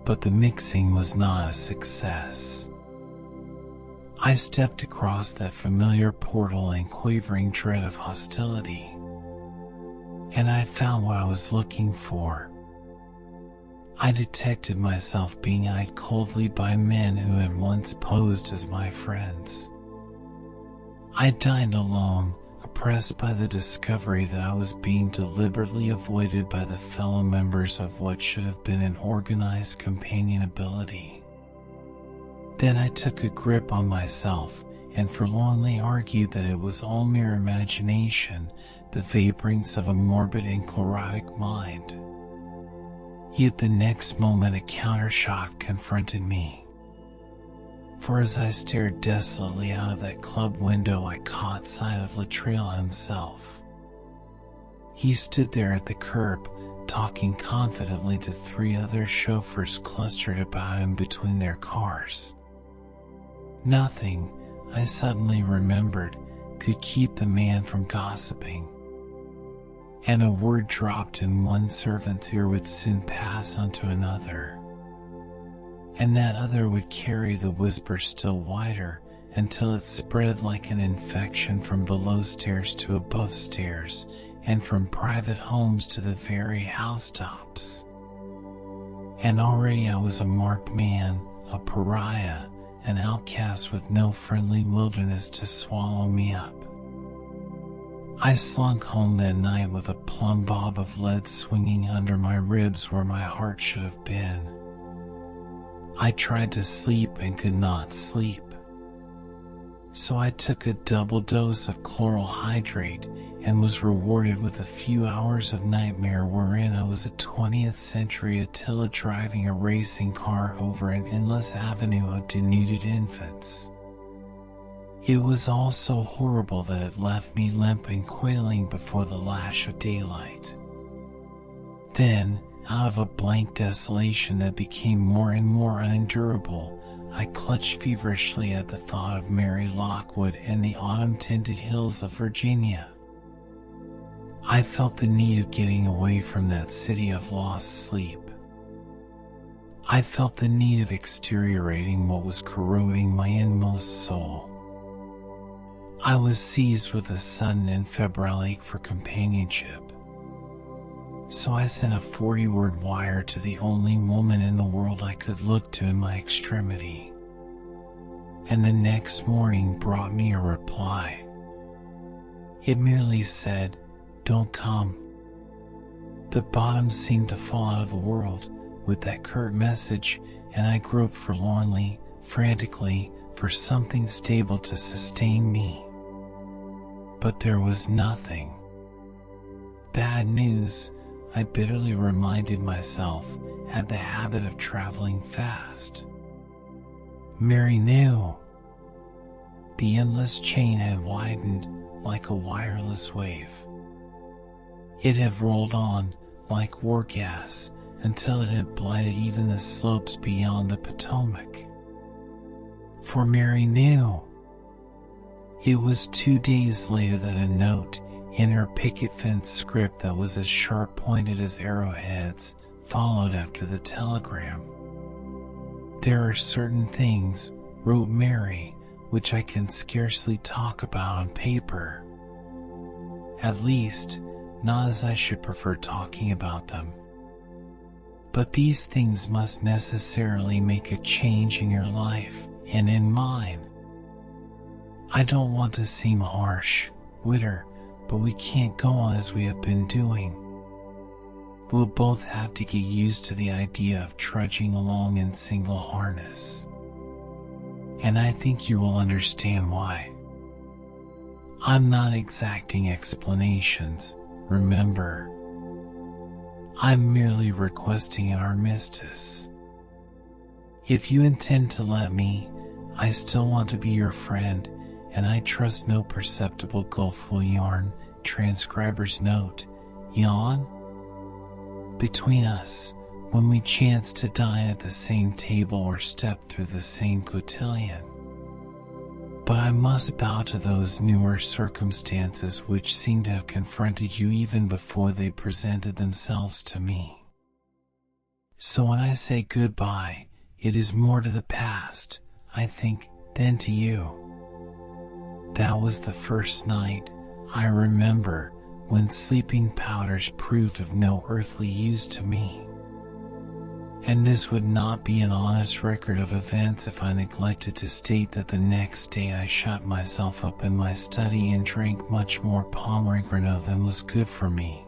But the mixing was not a success. I stepped across that familiar portal in quavering dread of hostility, and I found what I was looking for. I detected myself being eyed coldly by men who had once posed as my friends. I dined alone, oppressed by the discovery that I was being deliberately avoided by the fellow members of what should have been an organized companionability. Then I took a grip on myself and forlornly argued that it was all mere imagination, the vaporings of a morbid and chlorotic mind. Yet the next moment a countershock confronted me. For as I stared desolately out of that club window, I caught sight of Latrell himself. He stood there at the curb, talking confidently to three other chauffeurs clustered about him between their cars. Nothing, I suddenly remembered, could keep the man from gossiping. And a word dropped in one servant's ear would soon pass on to another. And that other would carry the whisper still wider, until it spread like an infection from below stairs to above stairs, and from private homes to the very housetops. And already I was a marked man, a pariah, an outcast with no friendly wilderness to swallow me up. I slunk home that night with a plumb bob of lead swinging under my ribs where my heart should have been. I tried to sleep and could not sleep. So I took a double dose of chloral hydrate and was rewarded with a few hours of nightmare wherein I was a 20th century Attila driving a racing car over an endless avenue of denuded infants. It was all so horrible that it left me limp and quailing before the lash of daylight. Then, out of a blank desolation that became more and more unendurable, I clutched feverishly at the thought of Mary Lockwood and the autumn-tinted hills of Virginia. I felt the need of getting away from that city of lost sleep. I felt the need of exteriorating what was corroding my inmost soul. I was seized with a sudden and febrile ache for companionship. So I sent a 40-word wire to the only woman in the world I could look to in my extremity. And the next morning brought me a reply. It merely said, "Don't come." The bottom seemed to fall out of the world with that curt message, and I groped forlornly, frantically, for something stable to sustain me. But there was nothing. Bad news, I bitterly reminded myself, had the habit of traveling fast. Mary knew. The endless chain had widened like a wireless wave. It had rolled on like war gas until it had blighted even the slopes beyond the Potomac. For Mary knew. It was 2 days later that a note, in her picket fence script that was as sharp-pointed as arrowheads, followed after the telegram. "There are certain things," wrote Mary, "which I can scarcely talk about on paper. At least, not as I should prefer talking about them. But these things must necessarily make a change in your life, and in mine. I don't want to seem harsh, Witter, but we can't go on as we have been doing. We'll both have to get used to the idea of trudging along in single harness. And I think you will understand why. I'm not exacting explanations, remember. I'm merely requesting an armistice. If you intend to let me, I still want to be your friend, and I trust no perceptible gulf will yarn, transcriber's note, yawn, between us, when we chance to dine at the same table or step through the same cotillion. But I must bow to those newer circumstances which seem to have confronted you even before they presented themselves to me. So when I say goodbye, it is more to the past, I think, than to you. That was the first night, I remember, when sleeping powders proved of no earthly use to me. And this would not be an honest record of events if I neglected to state that the next day I shut myself up in my study and drank much more Pomegranate than was good for me.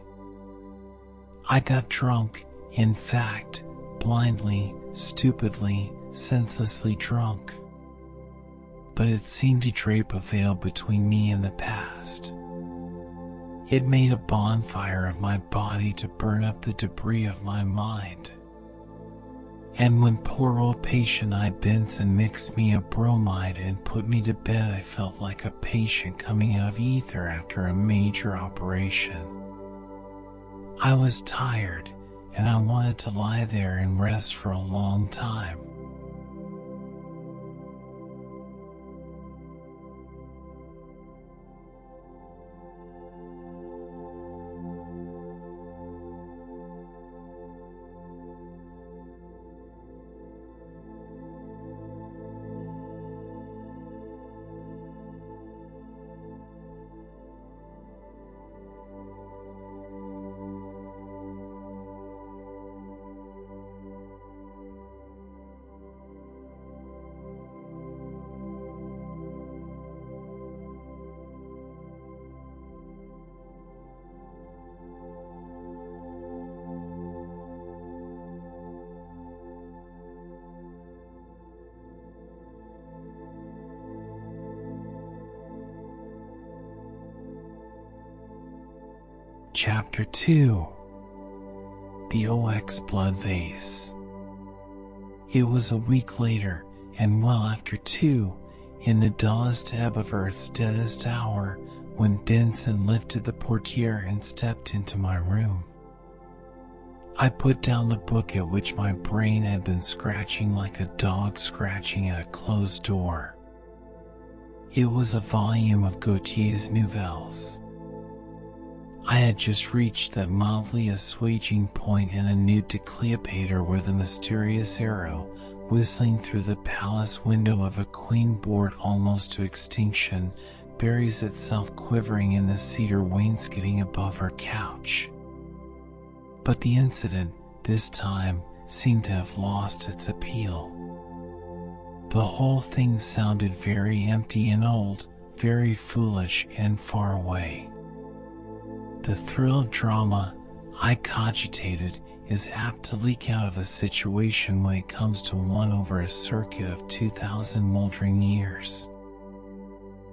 I got drunk, in fact, blindly, stupidly, senselessly drunk. But it seemed to drape a veil between me and the past. It made a bonfire of my body to burn up the debris of my mind. And when poor old patient I Benson mixed me a bromide and put me to bed, I felt like a patient coming out of ether after a major operation. I was tired, and I wanted to lie there and rest for a long time. Chapter 2. The OX Blood Vase. It was a week later, and well after 2, in the dullest ebb of Earth's deadest hour, when Benson lifted the portiere and stepped into my room. I put down the book at which my brain had been scratching like a dog scratching at a closed door. It was a volume of Gautier's Nouvelles. I had just reached that mildly assuaging point in a nude to Cleopatra where the mysterious arrow, whistling through the palace window of a queen bored almost to extinction, buries itself quivering in the cedar wainscoting above her couch. But the incident, this time, seemed to have lost its appeal. The whole thing sounded very empty and old, very foolish and far away. The thrill of drama, I cogitated, is apt to leak out of a situation when it comes to one over a circuit of 2,000 moldering years.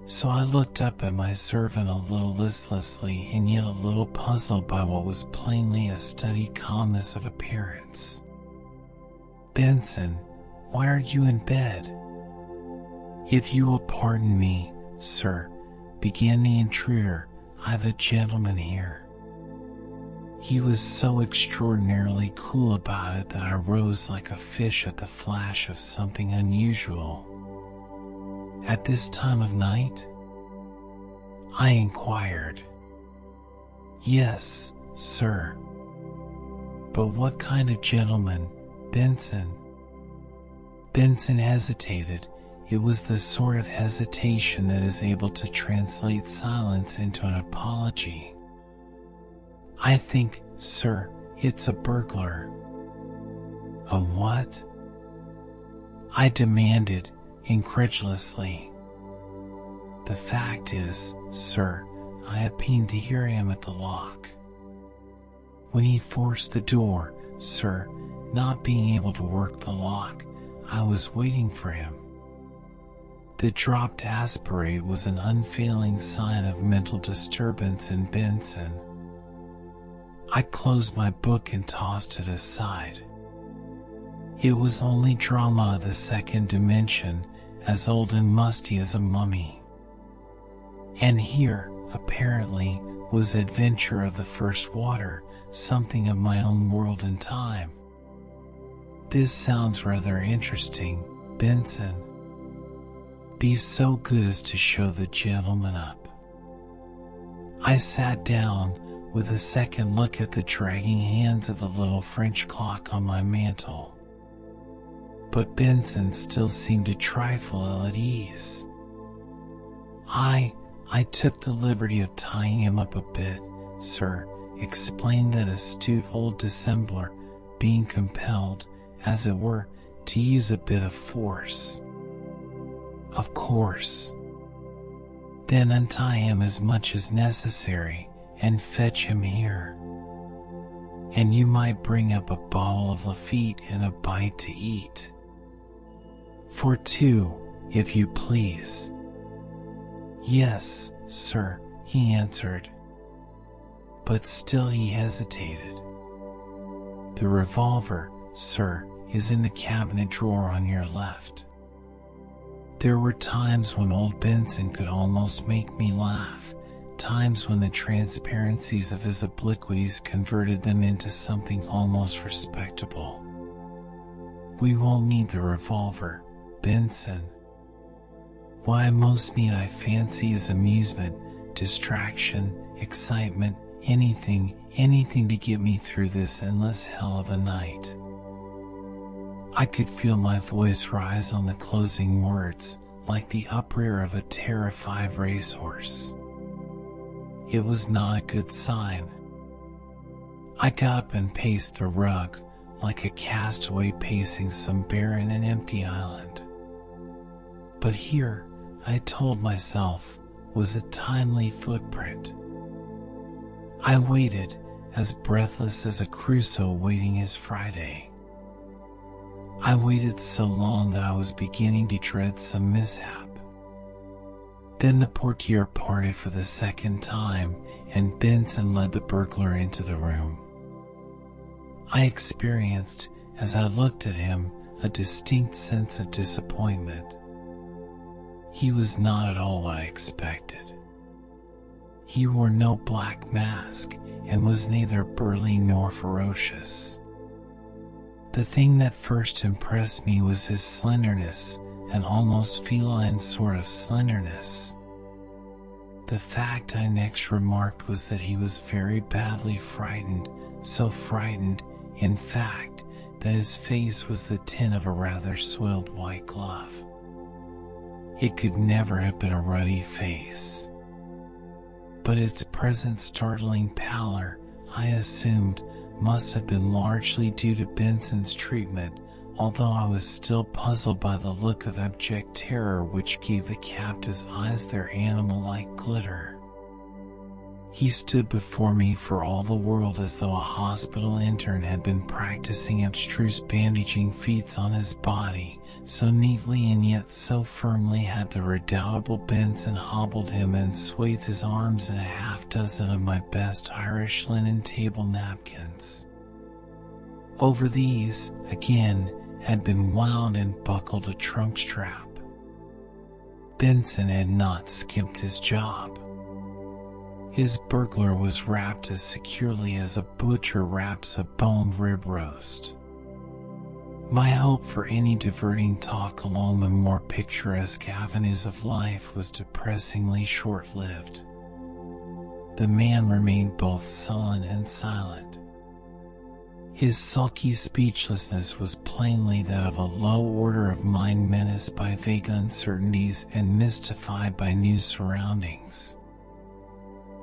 So I looked up at my servant a little listlessly and yet a little puzzled by what was plainly a studied calmness of appearance. "Benson, why are you in bed?" "If you will pardon me, sir," began the intruder, "I've a gentleman here." He was so extraordinarily cool about it that I rose like a fish at the flash of something unusual. "At this time of night?" I inquired. Yes, sir. But what kind of gentleman, Benson? Benson hesitated. It was the sort of hesitation that is able to translate silence into an apology. I think, sir, it's a burglar. A what? I demanded, incredulously. The fact is, sir, I happened to hear him at the lock. When he forced the door, sir, not being able to work the lock, I was waiting for him. The dropped aspirate was an unfailing sign of mental disturbance in Benson. I closed my book and tossed it aside. It was only drama of the second dimension, as old and musty as a mummy. And here, apparently, was adventure of the first water, something of my own world and time. This sounds rather interesting, Benson. Be so good as to show the gentleman up. I sat down, with a second look at the dragging hands of the little French clock on my mantel. But Benson still seemed a trifle ill at ease. I took the liberty of tying him up a bit, sir, explained that astute old dissembler, being compelled, as it were, to use a bit of force. Of course. Then untie him as much as necessary, and fetch him here. And you might bring up a bottle of Lafitte and a bite to eat. For two, if you please. Yes, sir, he answered. But still he hesitated. The revolver, sir, is in the cabinet drawer on your left. There were times when old Benson could almost make me laugh, times when the transparencies of his obliquities converted them into something almost respectable. We won't need the revolver, Benson. Why most need, I fancy, is amusement, distraction, excitement, anything to get me through this endless hell of a night. I could feel my voice rise on the closing words, like the uprear of a terrified racehorse. It was not a good sign. I got up and paced the rug, like a castaway pacing some barren and empty island. But here, I told myself, was a timely footprint. I waited, as breathless as a Crusoe waiting his Friday. I waited so long that I was beginning to dread some mishap. Then the portiere parted for the second time, and Benson led the burglar into the room. I experienced, as I looked at him, a distinct sense of disappointment. He was not at all what I expected. He wore no black mask, and was neither burly nor ferocious. The thing that first impressed me was his slenderness, an almost feline sort of slenderness. The fact I next remarked was that he was very badly frightened, so frightened, in fact, that his face was the tint of a rather soiled white glove. It could never have been a ruddy face. But its present startling pallor, I assumed, must have been largely due to Benson's treatment, although I was still puzzled by the look of abject terror which gave the captive's eyes their animal-like glitter. He stood before me for all the world as though a hospital intern had been practicing abstruse bandaging feats on his body, so neatly and yet so firmly had the redoubtable Benson hobbled him and swathed his arms in a half-dozen of my best Irish linen table napkins. Over these, again, had been wound and buckled a trunk strap. Benson had not skimped his job. His burglar was wrapped as securely as a butcher wraps a boned rib roast. My hope for any diverting talk along the more picturesque avenues of life was depressingly short-lived. the man remained both sullen and silent. His sulky speechlessness was plainly that of a low order of mind menaced by vague uncertainties and mystified by new surroundings.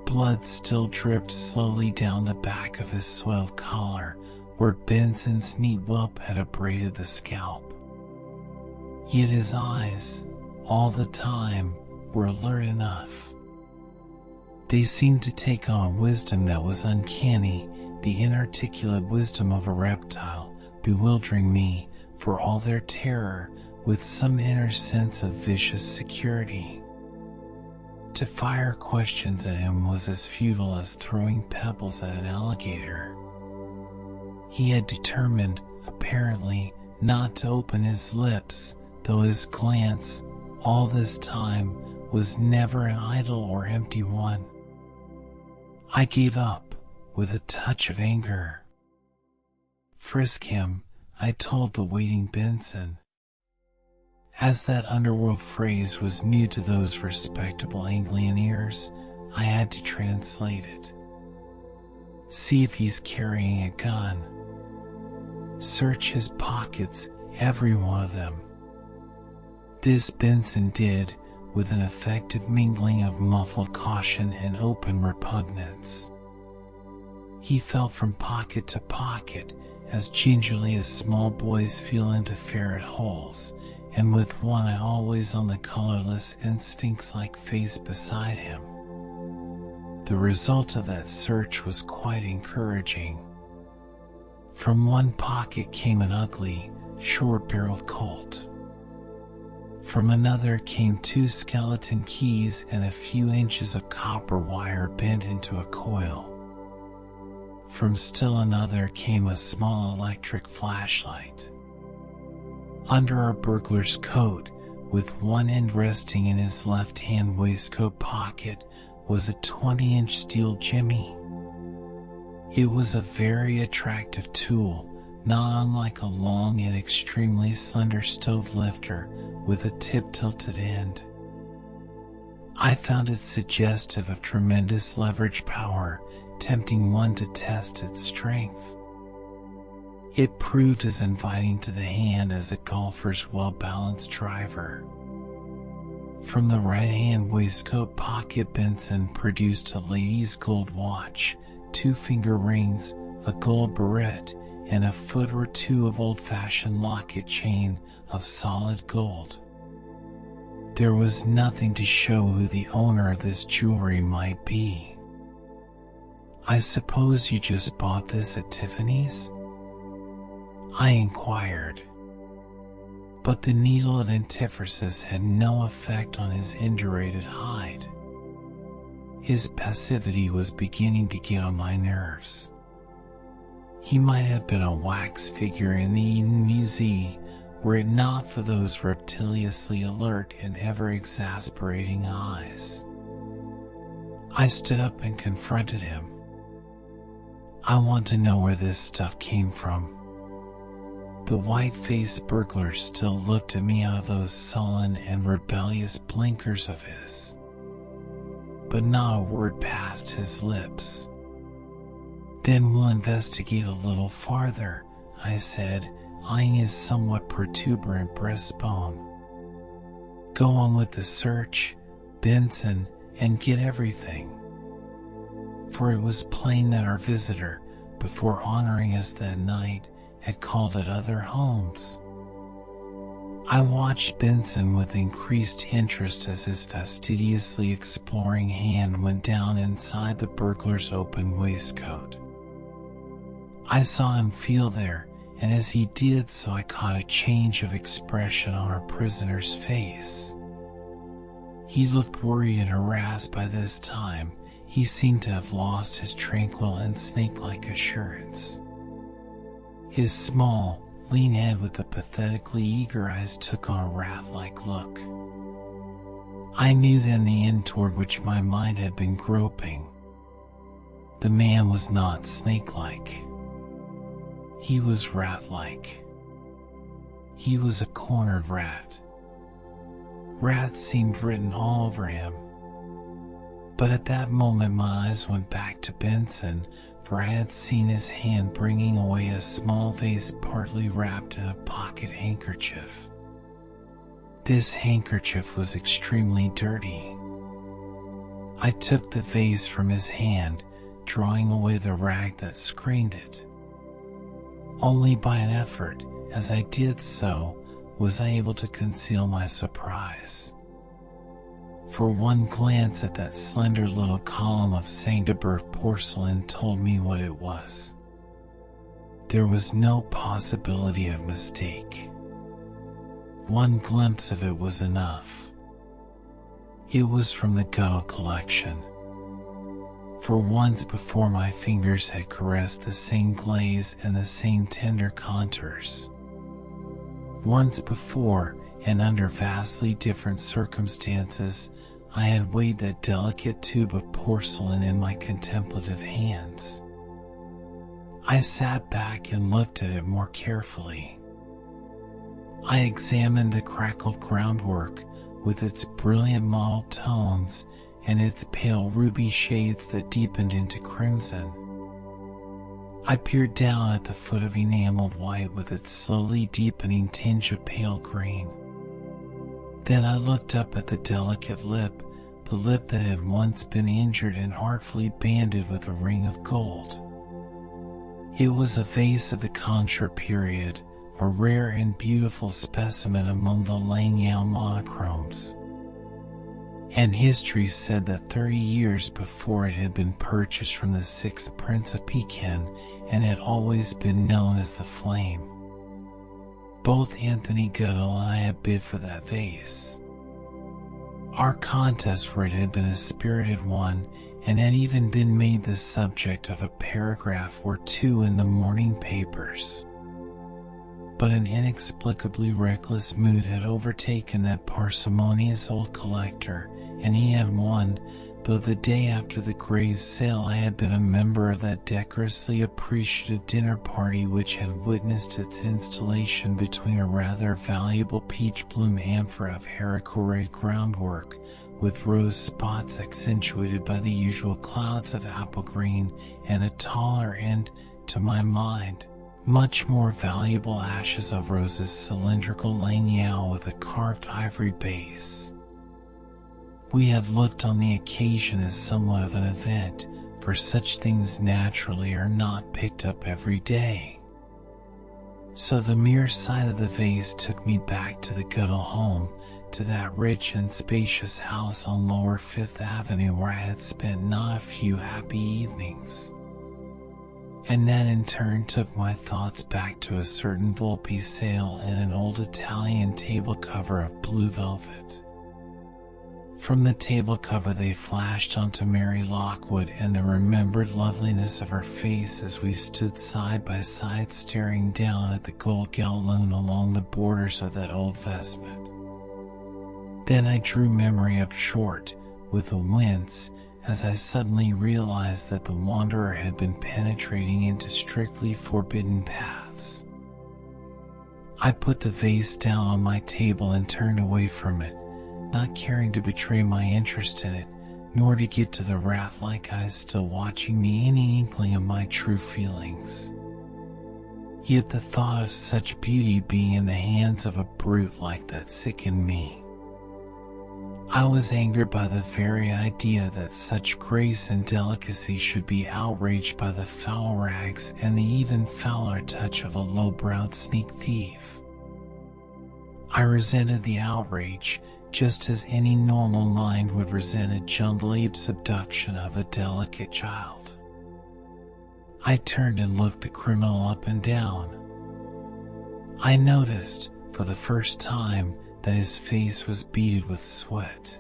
Blood still dripped slowly down the back of his soiled collar, where Benson's neat whelp had abraded the scalp. Yet his eyes, all the time, were alert enough. They seemed to take on wisdom that was uncanny, the inarticulate wisdom of a reptile, bewildering me, for all their terror, with some inner sense of vicious security. To fire questions at him was as futile as throwing pebbles at an alligator. He had determined, apparently, not to open his lips, though his glance, all this time, was never an idle or empty one. I gave up, with a touch of anger. "Frisk him," I told the waiting Benson. As that underworld phrase was new to those respectable Anglian ears, I had to translate it. "See if he's carrying a gun. Search his pockets, every one of them." This Benson did, with an effective mingling of muffled caution and open repugnance. He felt from pocket to pocket, as gingerly as small boys feel into ferret holes, and with one eye always on the colorless and sphinx-like face beside him. The result of that search was quite encouraging. From one pocket came an ugly, short-barreled Colt. From another came 2 skeleton keys and a few inches of copper wire bent into a coil. From still another came a small electric flashlight. Under a burglar's coat, with one end resting in his left-hand waistcoat pocket, was a 20-inch steel jimmy. It was a very attractive tool, not unlike a long and extremely slender stove lifter with a tip-tilted end. I found it suggestive of tremendous leverage power, tempting one to test its strength. It proved as inviting to the hand as a golfer's well-balanced driver. From the right-hand waistcoat pocket, Benson produced a lady's gold watch, 2 finger rings, a gold barrette, and a foot or 2 of old-fashioned locket chain of solid gold. There was nothing to show who the owner of this jewelry might be. "I suppose you just bought this at Tiffany's?" I inquired. But the needle of antiphrasis had no effect on his indurated hide. His passivity was beginning to get on my nerves. He might have been a wax figure in the Eden Museum, were it not for those reptiliously alert and ever-exasperating eyes. I stood up and confronted him. "I want to know where this stuff came from." The white-faced burglar still looked at me out of those sullen and rebellious blinkers of his. But not a word passed his lips. "Then we'll investigate a little farther," I said, eyeing his somewhat protuberant breastbone. "Go on with the search, Benson, and get everything." For it was plain that our visitor, before honoring us that night, had called at other homes. I watched Benson with increased interest as his fastidiously exploring hand went down inside the burglar's open waistcoat. I saw him feel there, and as he did so I caught a change of expression on our prisoner's face. He looked worried and harassed by this time. He seemed to have lost his tranquil and snake-like assurance. His small, lean head with the pathetically eager eyes took on a wrath-like look. I knew then the end toward which my mind had been groping. The man was not snake-like. He was rat-like. He was a cornered rat. Rat seemed written all over him. But at that moment my eyes went back to Benson, for I had seen his hand bringing away a small vase partly wrapped in a pocket handkerchief. This handkerchief was extremely dirty. I took the vase from his hand, drawing away the rag that screened it. Only by an effort, as I did so, was I able to conceal my surprise. For one glance at that slender little column of Sanctoburg porcelain told me what it was. There was no possibility of mistake. One glimpse of it was enough. It was from the Guttel collection. For once before my fingers had caressed the same glaze and the same tender contours. Once before, and under vastly different circumstances, I had weighed that delicate tube of porcelain in my contemplative hands. I sat back and looked at it more carefully. I examined the crackled groundwork with its brilliant mottled tones and its pale ruby shades that deepened into crimson. I peered down at the foot of enameled white with its slowly deepening tinge of pale green. Then I looked up at the delicate lip, the lip that had once been injured and artfully banded with a ring of gold. It was a vase of the Contra period, a rare and beautiful specimen among the Langyao monochromes. And history said that 30 years before it had been purchased from the 6th Prince of Pekin and had always been known as the Flame. Both Anthony Guttel and I had bid for that vase. Our contest for it had been a spirited one and had even been made the subject of a paragraph or two in the morning papers. But an inexplicably reckless mood had overtaken that parsimonious old collector, and he had won, though the day after the grave sale I had been a member of that decorously appreciative dinner party which had witnessed its installation between a rather valuable peach bloom amphora of haricots groundwork, with rose spots accentuated by the usual clouds of apple green, and a taller and, to my mind, much more valuable ashes of roses cylindrical Langyao with a carved ivory base. We had looked on the occasion as somewhat of an event, for such things naturally are not picked up every day. So the mere sight of the vase took me back to the Guttel home, to that rich and spacious house on Lower Fifth Avenue where I had spent not a few happy evenings. And that in turn took my thoughts back to a certain Volpe sale in an old Italian table cover of blue velvet. From the table cover they flashed onto Mary Lockwood and the remembered loveliness of her face as we stood side by side staring down at the gold galloon along the borders of that old vestment. Then I drew memory up short, with a wince, as I suddenly realized that the wanderer had been penetrating into strictly forbidden paths. I put the vase down on my table and turned away from it, not caring to betray my interest in it, nor to get to the wrath-like eyes still watching me any inkling of my true feelings. Yet the thought of such beauty being in the hands of a brute like that sickened me. I was angered by the very idea that such grace and delicacy should be outraged by the foul rags and the even fouler touch of a low-browed sneak thief. I resented the outrage, just as any normal mind would resent a jumbled subduction of a delicate child. I turned and looked the criminal up and down. I noticed, for the first time, that his face was beaded with sweat.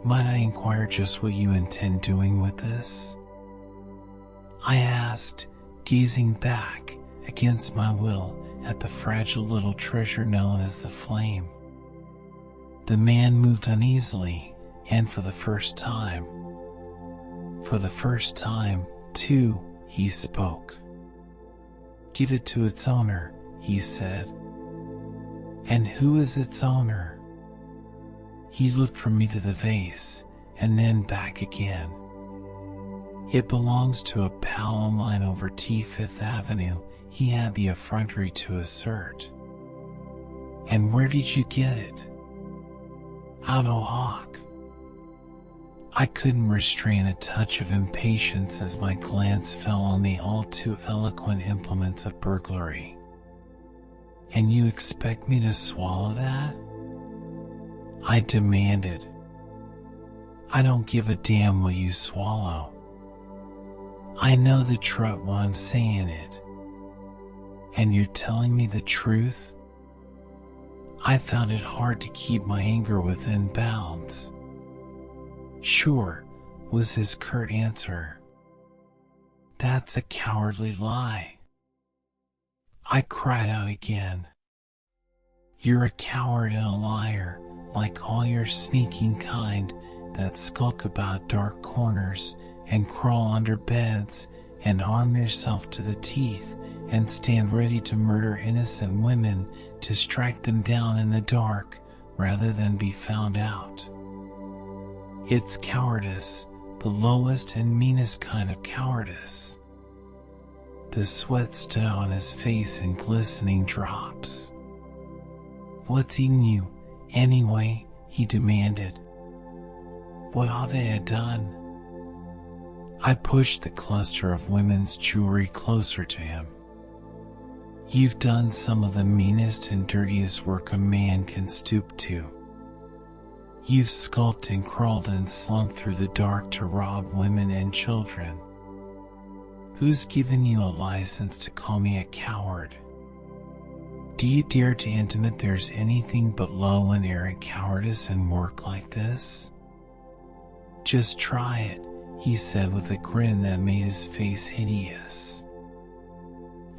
Might I inquire just what you intend doing with this? I asked, gazing back, against my will, at the fragile little treasure known as the Flame. The man moved uneasily, and for the first time, too, he spoke. Give it to its owner, he said. And who is its owner? He looked from me to the vase, and then back again. It belongs to a pal of mine over Fifth Avenue, he had the effrontery to assert. And where did you get it? Out o' hawk. I couldn't restrain a touch of impatience as my glance fell on the all too eloquent implements of burglary. And you expect me to swallow that? I demanded. I don't give a damn what you swallow. I know the truth while I'm saying it. And you're telling me the truth? I found it hard to keep my anger within bounds. Sure, was his curt answer. That's a cowardly lie. I cried out again. You're a coward and a liar, like all your sneaking kind that skulk about dark corners and crawl under beds and arm yourself to the teeth and stand ready to murder innocent women to strike them down in the dark rather than be found out. It's cowardice, the lowest and meanest kind of cowardice. The sweat stood on his face in glistening drops. What's eating you, anyway? He demanded. What have they done? I pushed the cluster of women's jewelry closer to him. You've done some of the meanest and dirtiest work a man can stoop to. You've skulked and crawled and slunk through the dark to rob women and children. Who's given you a license to call me a coward? Do you dare to intimate there's anything but low and arrant cowardice in work like this? Just try it, he said with a grin that made his face hideous.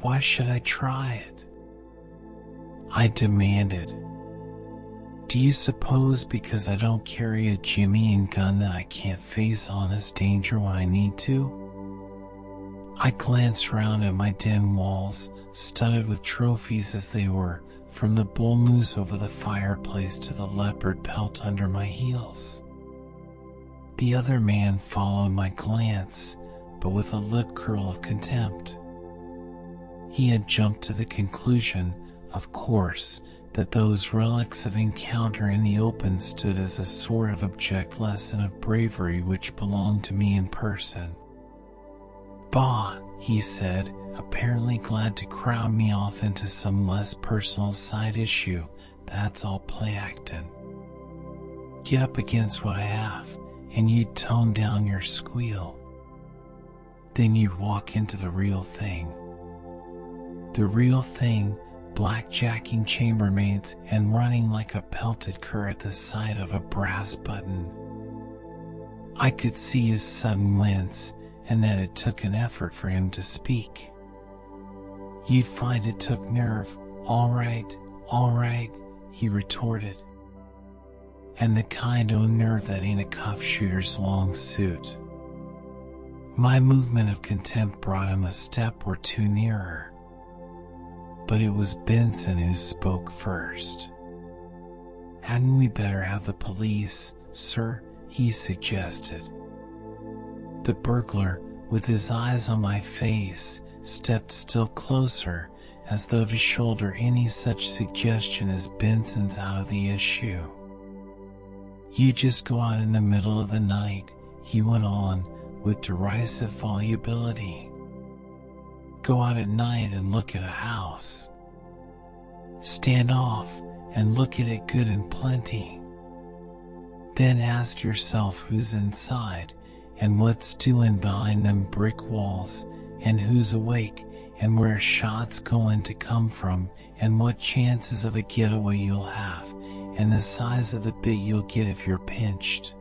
Why should I try it? I demanded. Do you suppose because I don't carry a Jimmy and gun that I can't face honest danger when I need to? I glanced round at my den walls, studded with trophies as they were, from the bull moose over the fireplace to the leopard pelt under my heels. The other man followed my glance, but with a lip curl of contempt. He had jumped to the conclusion, of course, that those relics of encounter in the open stood as a sort of abject lesson of bravery which belonged to me in person. Bah, he said, apparently glad to crowd me off into some less personal side issue. That's all play acting. Get up against what I have, and you'd tone down your squeal. Then you'd walk into the real thing. The real thing, blackjacking chambermaids and running like a pelted cur at the sight of a brass button. I could see his sudden wince, and that it took an effort for him to speak. You'd find it took nerve. All right, he retorted. And the kind o' nerve that ain't a cuff shooter's long suit. My movement of contempt brought him a step or two nearer. But it was Benson who spoke first. Hadn't we better have the police, sir? He suggested. The burglar, with his eyes on my face, stepped still closer, as though to shoulder any such suggestion as Benson's out of the issue. You just go out in the middle of the night, he went on, with derisive volubility. Go out at night and look at a house. Stand off and look at it good and plenty. Then ask yourself who's inside, and what's doing behind them brick walls, and who's awake, and where shots going to come from, and what chances of a getaway you'll have, and the size of the bit you'll get if you're pinched.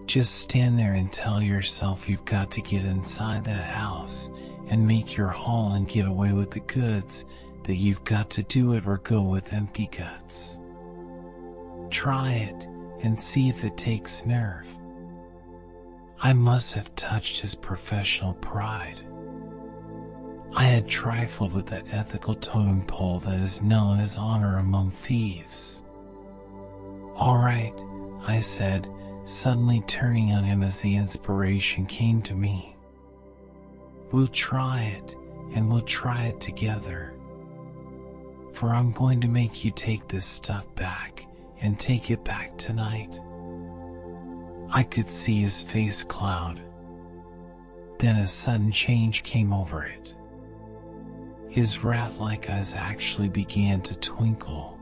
Just stand there and tell yourself you've got to get inside that house, and make your haul and get away with the goods, that you've got to do it or go with empty guts. Try it, and see if it takes nerve. I must have touched his professional pride. I had trifled with that ethical totem pole that is known as honor among thieves. All right, I said, suddenly turning on him as the inspiration came to me. We'll try it, and we'll try it together. For I'm going to make you take this stuff back, and take it back tonight. I could see his face cloud. Then a sudden change came over it. His wrath-like eyes actually began to twinkle.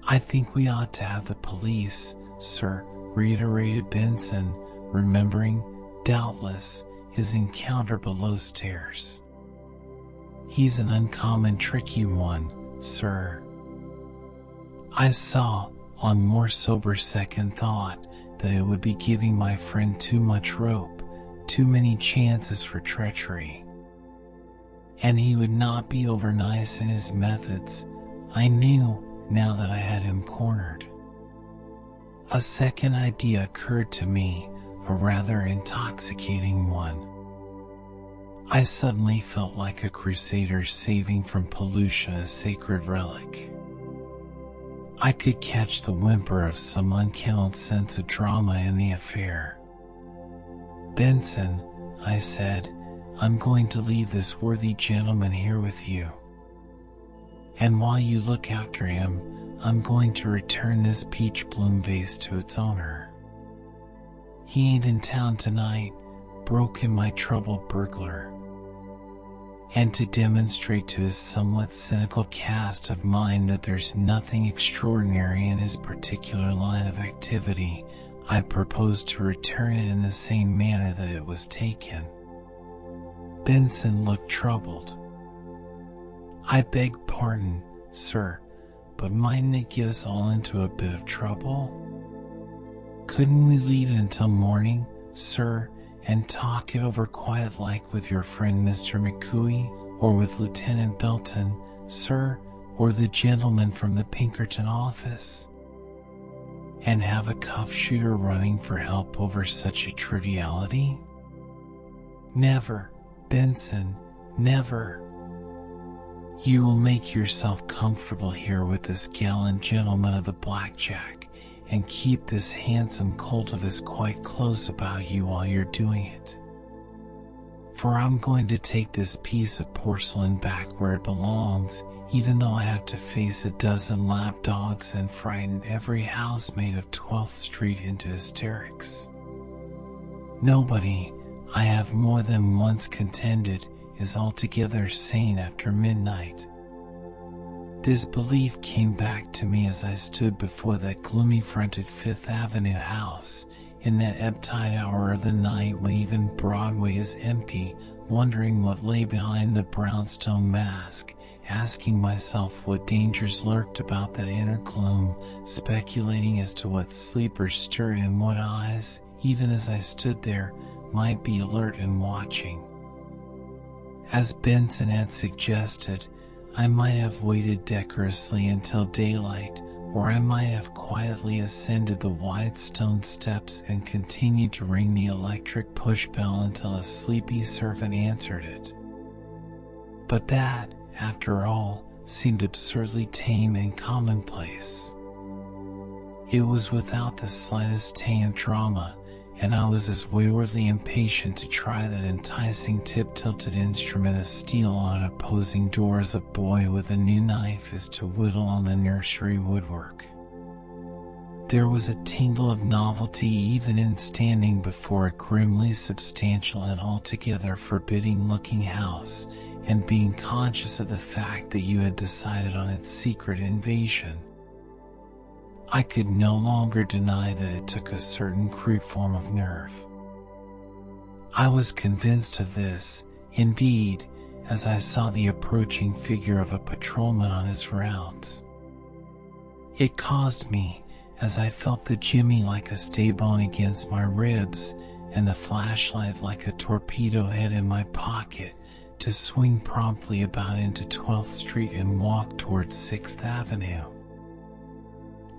I think we ought to have the police, sir, reiterated Benson, remembering, doubtless, his encounter below stairs. He's an uncommon tricky one, sir. I saw, on more sober second thought, that it would be giving my friend too much rope, too many chances for treachery. And he would not be over nice in his methods, I knew, now that I had him cornered. A second idea occurred to me, a rather intoxicating one. I suddenly felt like a crusader saving from pollution a sacred relic. I could catch the whimper of some unkennelled sense of drama in the affair. Benson, I said, I'm going to leave this worthy gentleman here with you. And while you look after him, I'm going to return this peach bloom vase to its owner. He ain't in town tonight, broke in my troubled burglar. And to demonstrate to his somewhat cynical cast of mind that there's nothing extraordinary in his particular line of activity, I proposed to return it in the same manner that it was taken. Benson looked troubled. I beg pardon, sir, but mightn't it get us all into a bit of trouble? Couldn't we leave it until morning, sir, and talk it over quiet-like with your friend Mr. McCooey, or with Lieutenant Belton, sir, or the gentleman from the Pinkerton office? And have a cuff shooter running for help over such a triviality? Never, Benson, never. You will make yourself comfortable here with this gallant gentleman of the blackjack, and keep this handsome colt of his quite close about you while you're doing it. For I'm going to take this piece of porcelain back where it belongs, even though I have to face a dozen lapdogs and frighten every housemaid of 12th Street into hysterics. Nobody, I have more than once contended, is altogether sane after midnight. This belief came back to me as I stood before that gloomy-fronted Fifth Avenue house, in that ebb-tide hour of the night when even Broadway is empty, wondering what lay behind the brownstone mask, asking myself what dangers lurked about that inner gloom, speculating as to what sleepers stirred in what eyes, even as I stood there, might be alert and watching. As Benson had suggested, I might have waited decorously until daylight, or I might have quietly ascended the wide stone steps and continued to ring the electric push bell until a sleepy servant answered it. But that, after all, seemed absurdly tame and commonplace. It was without the slightest taint of drama, and I was as waywardly impatient to try that enticing tip-tilted instrument of steel on an opposing door as a boy with a new knife is to whittle on the nursery woodwork. There was a tingle of novelty even in standing before a grimly substantial and altogether forbidding-looking house, and being conscious of the fact that you had decided on its secret invasion. I could no longer deny that it took a certain crude form of nerve. I was convinced of this, indeed, as I saw the approaching figure of a patrolman on his rounds. It caused me, as I felt the jimmy like a stay-bone against my ribs, and the flashlight like a torpedo head in my pocket, to swing promptly about into 12th Street and walk towards 6th Avenue.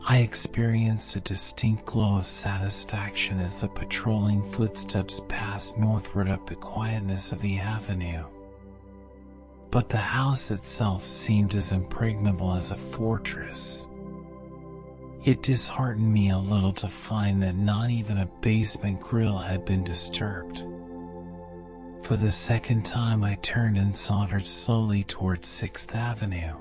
I experienced a distinct glow of satisfaction as the patrolling footsteps passed northward up the quietness of the avenue. But the house itself seemed as impregnable as a fortress. It disheartened me a little to find that not even a basement grill had been disturbed. For the second time I turned and sauntered slowly towards 6th Avenue.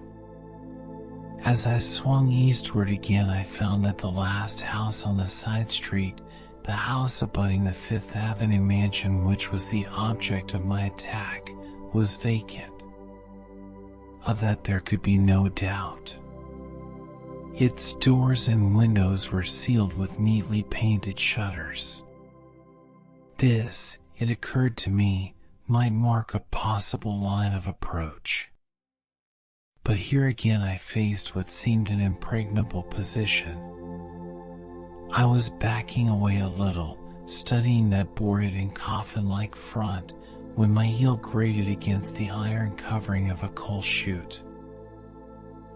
As I swung eastward again, I found that the last house on the side street, the house abutting the 5th Avenue mansion which was the object of my attack, was vacant. Of that there could be no doubt. Its doors and windows were sealed with neatly painted shutters. This, it occurred to me, might mark a possible line of approach. But here again I faced what seemed an impregnable position. I was backing away a little, studying that boarded and coffin-like front, when my heel grated against the iron covering of a coal chute.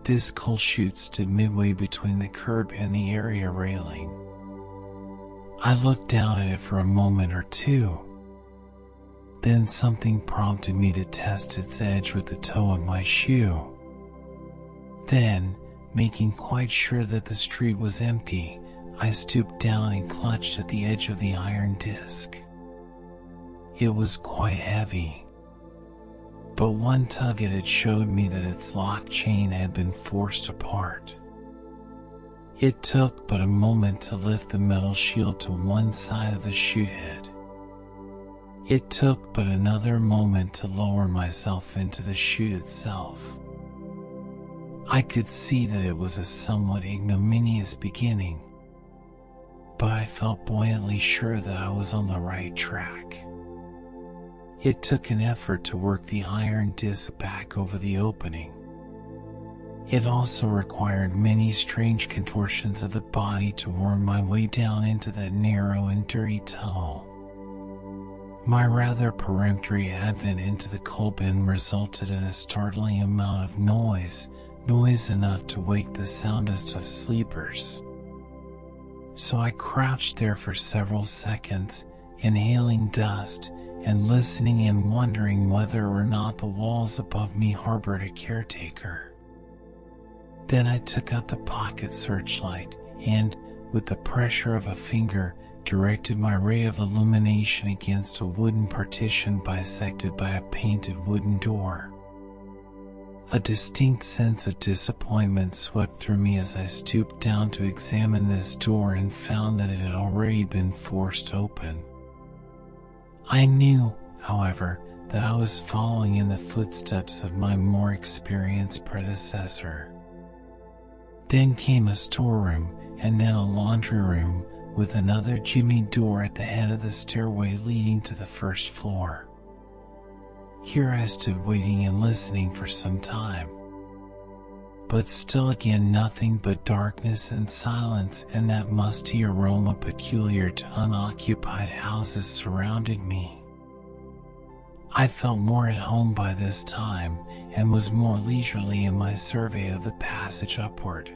This coal chute stood midway between the curb and the area railing. I looked down at it for a moment or two. Then something prompted me to test its edge with the toe of my shoe. Then, making quite sure that the street was empty, I stooped down and clutched at the edge of the iron disc. It was quite heavy, but one tug at it showed me that its lock chain had been forced apart. It took but a moment to lift the metal shield to one side of the chute head. It took but another moment to lower myself into the chute itself. I could see that it was a somewhat ignominious beginning, but I felt buoyantly sure that I was on the right track. It took an effort to work the iron disc back over the opening. It also required many strange contortions of the body to worm my way down into that narrow and dirty tunnel. My rather peremptory advent into the coal bin resulted in a startling amount of noise enough to wake the soundest of sleepers. So I crouched there for several seconds, inhaling dust and listening and wondering whether or not the walls above me harbored a caretaker. Then I took out the pocket searchlight and, with the pressure of a finger, directed my ray of illumination against a wooden partition bisected by a painted wooden door. A distinct sense of disappointment swept through me as I stooped down to examine this door and found that it had already been forced open. I knew, however, that I was following in the footsteps of my more experienced predecessor. Then came a storeroom, and then a laundry room, with another jimmy door at the head of the stairway leading to the first floor. Here I stood waiting and listening for some time. But still again nothing but darkness and silence and that musty aroma peculiar to unoccupied houses surrounded me. I felt more at home by this time and was more leisurely in my survey of the passage upward.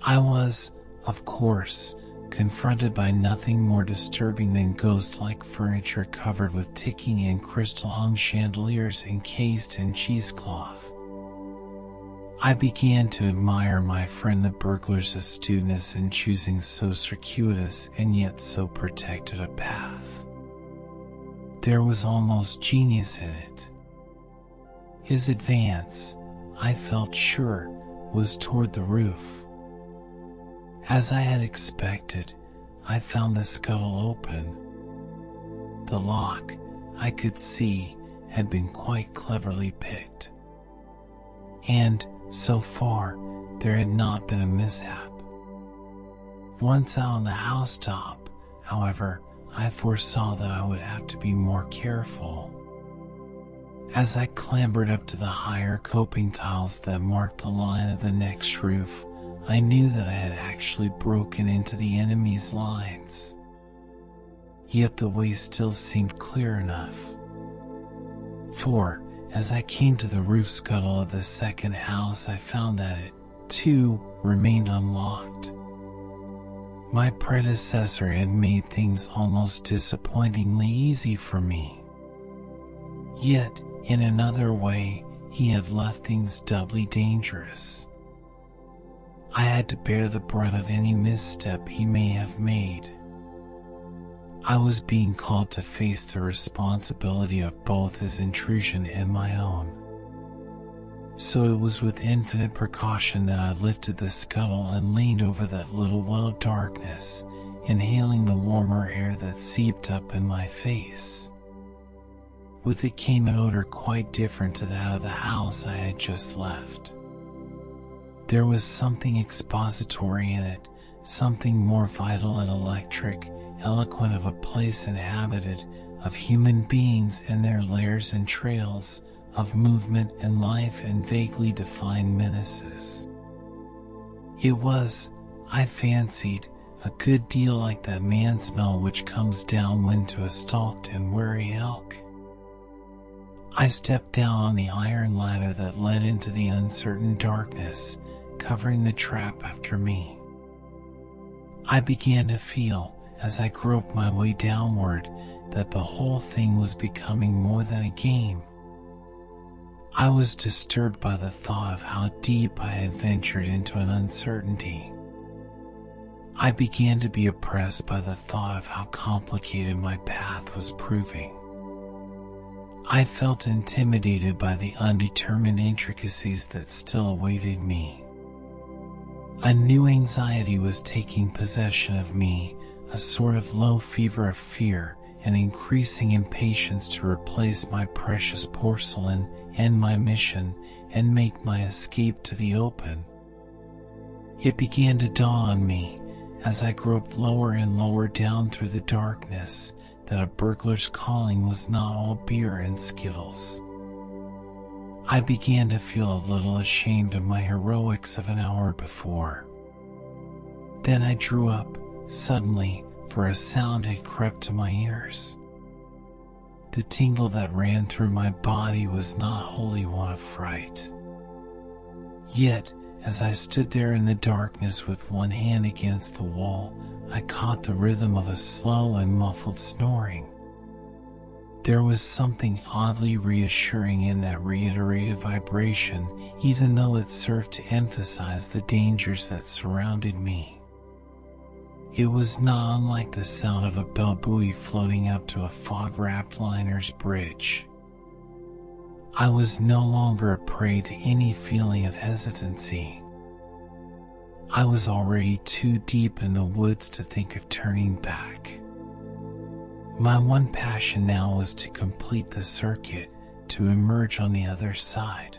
I was, of course, confronted by nothing more disturbing than ghost-like furniture covered with ticking and crystal-hung chandeliers encased in cheesecloth. I began to admire my friend the burglar's astuteness in choosing so circuitous and yet so protected a path. There was almost genius in it. His advance, I felt sure, was toward the roof. As I had expected, I found the scuttle open. The lock, I could see, had been quite cleverly picked. And, so far, there had not been a mishap. Once out on the housetop, however, I foresaw that I would have to be more careful. As I clambered up to the higher coping tiles that marked the line of the next roof, I knew that I had actually broken into the enemy's lines. Yet the way still seemed clear enough. For, as I came to the roof scuttle of the second house, I found that it, too, remained unlocked. My predecessor had made things almost disappointingly easy for me. Yet, in another way, he had left things doubly dangerous. I had to bear the brunt of any misstep he may have made. I was being called to face the responsibility of both his intrusion and my own. So it was with infinite precaution that I lifted the scuttle and leaned over that little well of darkness, inhaling the warmer air that seeped up in my face. With it came an odor quite different to that of the house I had just left. There was something expository in it, something more vital and electric, eloquent of a place inhabited, of human beings and their lairs and trails, of movement and life and vaguely defined menaces. It was, I fancied, a good deal like that man smell which comes downwind to a stalked and wary elk. I stepped down on the iron ladder that led into the uncertain darkness, covering the trap after me. I began to feel, as I groped my way downward, that the whole thing was becoming more than a game. I was disturbed by the thought of how deep I had ventured into an uncertainty. I began to be oppressed by the thought of how complicated my path was proving. I felt intimidated by the undetermined intricacies that still awaited me. A new anxiety was taking possession of me, a sort of low fever of fear, an increasing impatience to replace my precious porcelain, end my mission, and make my escape to the open. It began to dawn on me, as I groped lower and lower down through the darkness, that a burglar's calling was not all beer and skittles. I began to feel a little ashamed of my heroics of an hour before. Then I drew up, suddenly, for a sound had crept to my ears. The tingle that ran through my body was not wholly one of fright. Yet, as I stood there in the darkness with one hand against the wall, I caught the rhythm of a slow and muffled snoring. There was something oddly reassuring in that reiterated vibration, even though it served to emphasize the dangers that surrounded me. It was not unlike the sound of a bell buoy floating up to a fog-wrapped liner's bridge. I was no longer a prey to any feeling of hesitancy. I was already too deep in the woods to think of turning back. My one passion now was to complete the circuit, to emerge on the other side.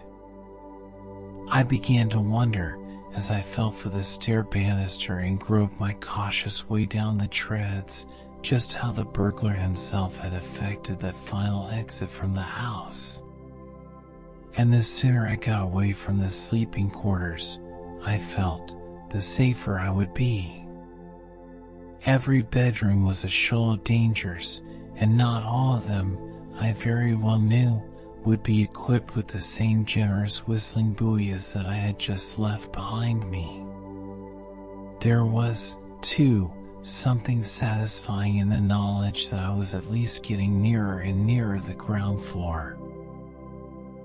I began to wonder, as I felt for the stair banister and groped my cautious way down the treads, just how the burglar himself had effected that final exit from the house. And the sooner I got away from the sleeping quarters, I felt, the safer I would be. Every bedroom was a shoal of dangers, and not all of them, I very well knew, would be equipped with the same generous whistling buoy as that I had just left behind me. There was, too, something satisfying in the knowledge that I was at least getting nearer and nearer the ground floor.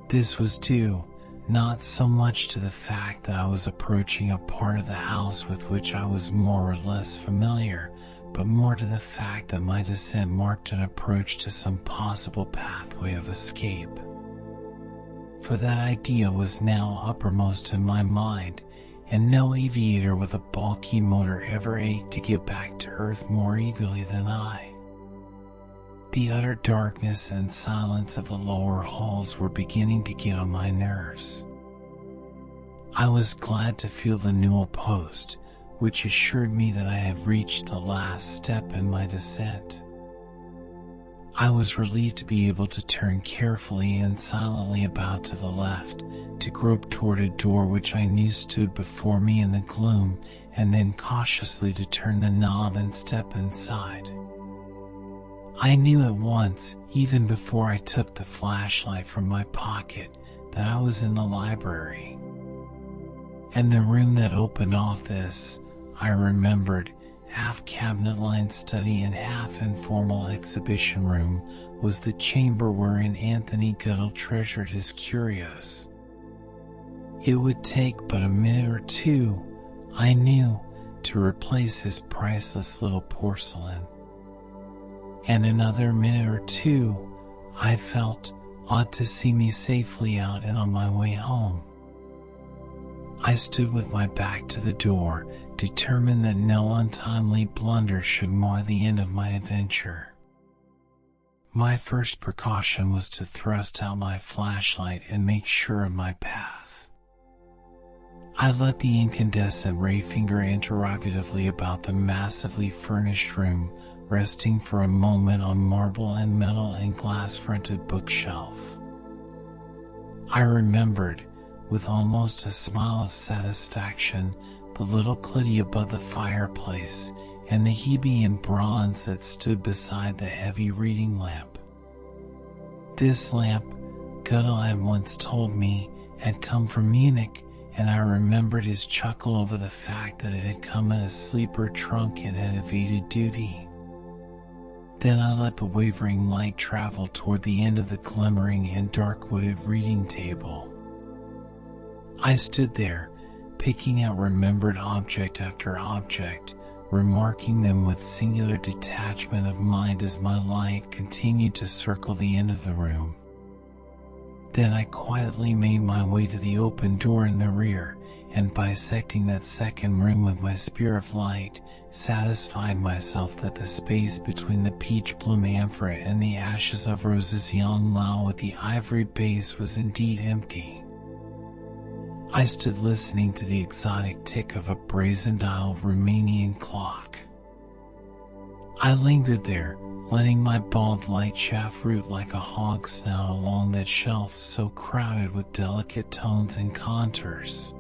This was due, not so much to the fact that I was approaching a part of the house with which I was more or less familiar, but more to the fact that my descent marked an approach to some possible pathway of escape. For that idea was now uppermost in my mind, and no aviator with a bulky motor ever ached to get back to Earth more eagerly than I. The utter darkness and silence of the lower halls were beginning to get on my nerves. I was glad to feel the newel post, which assured me that I had reached the last step in my descent. I was relieved to be able to turn carefully and silently about to the left, to grope toward a door which I knew stood before me in the gloom, and then cautiously to turn the knob and step inside. I knew at once, even before I took the flashlight from my pocket, that I was in the library. And the room that opened off this, I remembered, half cabinet-lined study and half informal exhibition room, was the chamber wherein Anthony Goodall treasured his curios. It would take but a minute or two, I knew, to replace his priceless little porcelain. And another minute or two, I felt, ought to see me safely out and on my way home. I stood with my back to the door, determined that no untimely blunder should mar the end of my adventure. My first precaution was to thrust out my flashlight and make sure of my path. I let the incandescent ray finger interrogatively about the massively furnished room, resting for a moment on marble and metal and glass-fronted bookshelf. I remembered, with almost a smile of satisfaction, the little clitty above the fireplace and the hebe in bronze that stood beside the heavy reading lamp. This lamp, Gödel had once told me, had come from Munich, and I remembered his chuckle over the fact that it had come in a sleeper trunk and had evaded duty. Then I let the wavering light travel toward the end of the glimmering and dark-wooded reading table. I stood there, picking out remembered object after object, remarking them with singular detachment of mind as my light continued to circle the end of the room. Then I quietly made my way to the open door in the rear, and bisecting that second room with my spear of light, satisfied myself that the space between the peach bloom amphora and the ashes of roses Yan Lao with the ivory base was indeed empty. I stood listening to the exotic tick of a brazen-dial Romanian clock. I lingered there, letting my bald light shaft root like a hog's snout along that shelf so crowded with delicate tones and contours.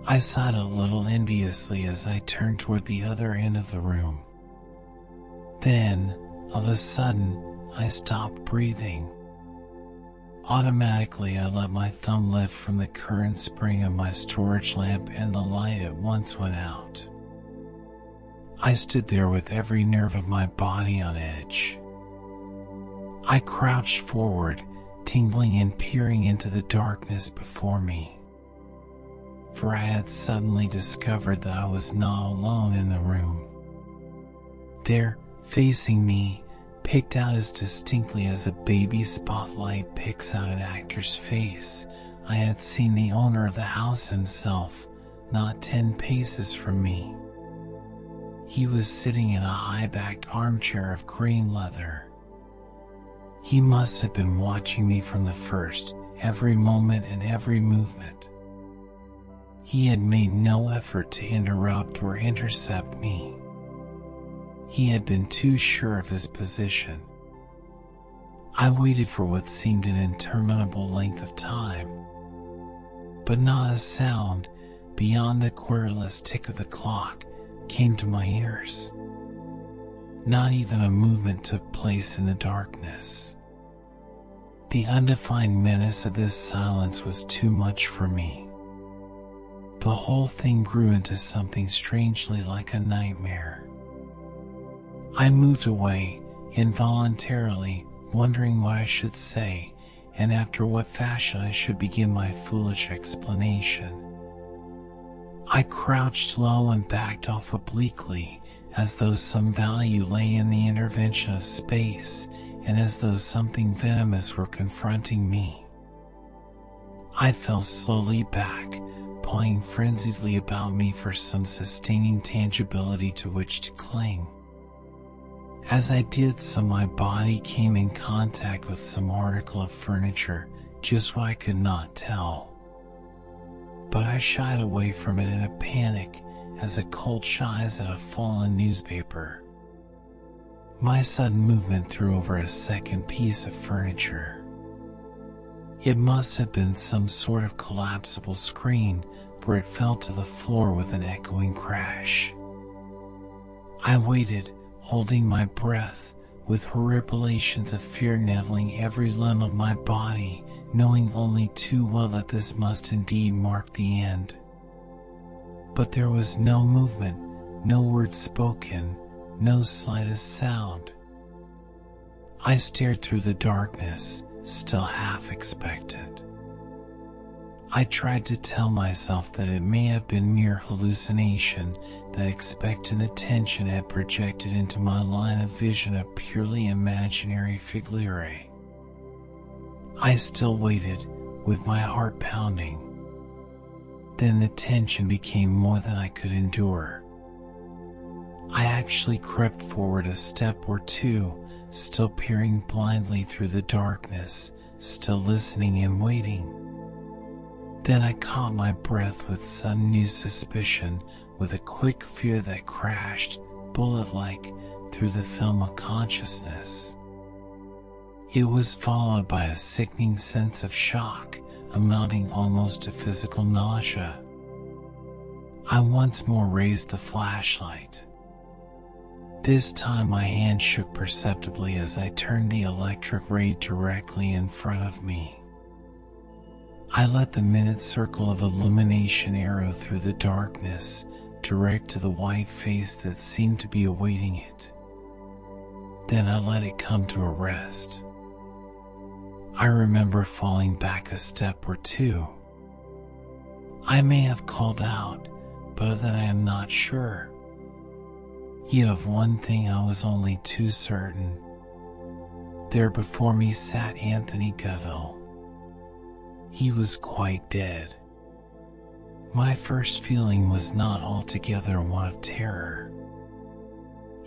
I sighed a little enviously as I turned toward the other end of the room. Then, of a sudden, I stopped breathing. Automatically, I let my thumb lift from the current spring of my storage lamp and the light at once went out. I stood there with every nerve of my body on edge. I crouched forward, tingling and peering into the darkness before me. For I had suddenly discovered that I was not alone in the room. There, facing me, picked out as distinctly as a baby spotlight picks out an actor's face, I had seen the owner of the house himself, not 10 paces from me. He was sitting in a high-backed armchair of green leather. He must have been watching me from the first, every moment and every movement. He had made no effort to interrupt or intercept me. He had been too sure of his position. I waited for what seemed an interminable length of time, but not a sound, beyond the querulous tick of the clock, came to my ears. Not even a movement took place in the darkness. The undefined menace of this silence was too much for me. The whole thing grew into something strangely like a nightmare. I moved away, involuntarily, wondering what I should say, and after what fashion I should begin my foolish explanation. I crouched low and backed off obliquely, as though some value lay in the intervention of space, and as though something venomous were confronting me. I fell slowly back, pawing frenziedly about me for some sustaining tangibility to which to cling. As I did so, my body came in contact with some article of furniture, just what I could not tell. But I shied away from it in a panic, as a colt shies at a fallen newspaper. My sudden movement threw over a second piece of furniture. It must have been some sort of collapsible screen, for it fell to the floor with an echoing crash. I waited, holding my breath, with horripilations of fear leveling every limb of my body, knowing only too well that this must indeed mark the end. But there was no movement, no word spoken, no slightest sound. I stared through the darkness, still half expectant. I tried to tell myself that it may have been mere hallucination, that expectant attention had projected into my line of vision a purely imaginary figure. I still waited, with my heart pounding. Then the tension became more than I could endure. I actually crept forward a step or two, still peering blindly through the darkness, still listening and waiting. Then I caught my breath with sudden new suspicion, with a quick fear that crashed, bullet-like, through the film of consciousness. It was followed by a sickening sense of shock, amounting almost to physical nausea. I once more raised the flashlight. This time my hand shook perceptibly as I turned the electric ray directly in front of me. I let the minute circle of illumination arrow through the darkness, direct to the white face that seemed to be awaiting it. Then I let it come to a rest. I remember falling back a step or two. I may have called out, but of that I am not sure. Yet of one thing I was only too certain. There before me sat Anthony Goville. He was quite dead. My first feeling was not altogether one of terror.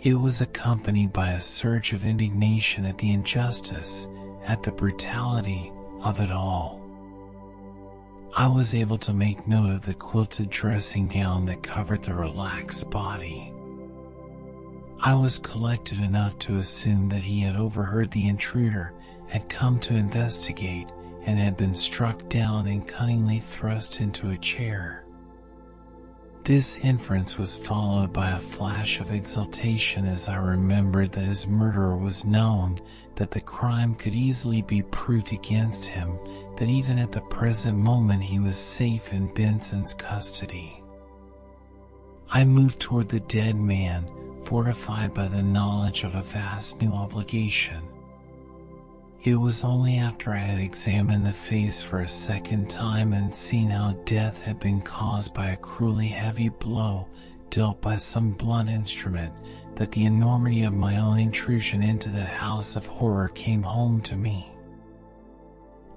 It was accompanied by a surge of indignation at the injustice, at the brutality of it all. I was able to make note of the quilted dressing gown that covered the relaxed body. I was collected enough to assume that he had overheard the intruder, had come to investigate, and had been struck down and cunningly thrust into a chair. This inference was followed by a flash of exultation as I remembered that his murderer was known, that the crime could easily be proved against him, that even at the present moment he was safe in Benson's custody. I moved toward the dead man, fortified by the knowledge of a vast new obligation. It was only after I had examined the face for a second time and seen how death had been caused by a cruelly heavy blow dealt by some blunt instrument that the enormity of my own intrusion into the house of horror came home to me.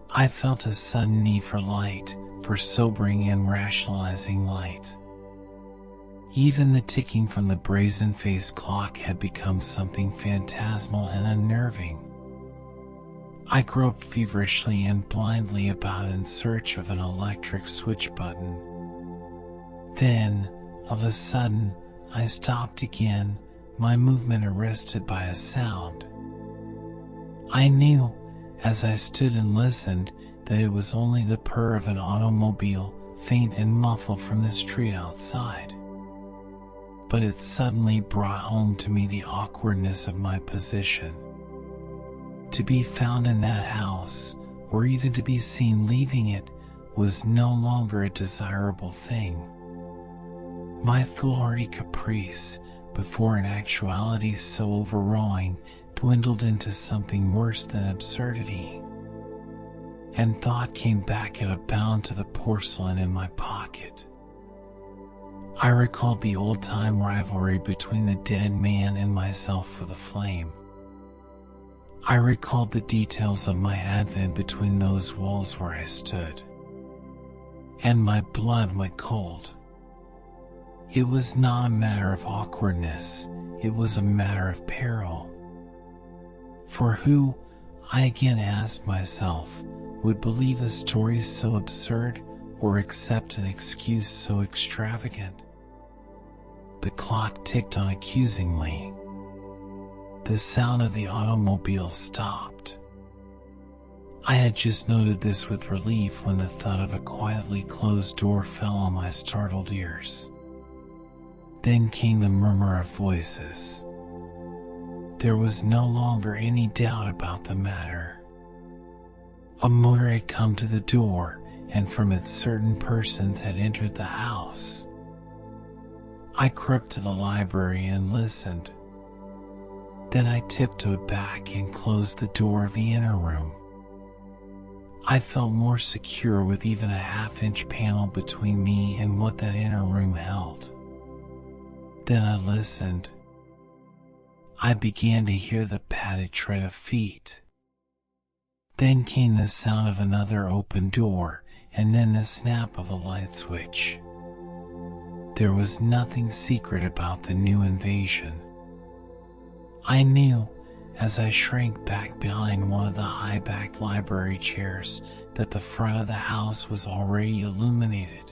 I felt a sudden need for light, for sobering and rationalizing light. Even the ticking from the brazen-faced clock had become something phantasmal and unnerving. I groped feverishly and blindly about in search of an electric switch button. Then, of a sudden, I stopped again, my movement arrested by a sound. I knew, as I stood and listened, that it was only the purr of an automobile, faint and muffled from the street outside. But it suddenly brought home to me the awkwardness of my position. To be found in that house, or even to be seen leaving it, was no longer a desirable thing. My foolhardy caprice, before an actuality so overawing, dwindled into something worse than absurdity. And thought came back at a bound to the porcelain in my pocket. I recalled the old-time rivalry between the dead man and myself for the flame. I recalled the details of my advent between those walls where I stood. And my blood went cold. It was not a matter of awkwardness, it was a matter of peril. For who, I again asked myself, would believe a story so absurd or accept an excuse so extravagant? The clock ticked on accusingly. The sound of the automobile stopped. I had just noted this with relief when the thud of a quietly closed door fell on my startled ears. Then came the murmur of voices. There was no longer any doubt about the matter. A motor had come to the door, and from it certain persons had entered the house. I crept to the library and listened. Then I tiptoed back and closed the door of the inner room. I felt more secure with even a half-inch panel between me and what that inner room held. Then I listened. I began to hear the padded tread of feet. Then came the sound of another open door, and then the snap of a light switch. There was nothing secret about the new invasion. I knew, as I shrank back behind one of the high-backed library chairs, that the front of the house was already illuminated.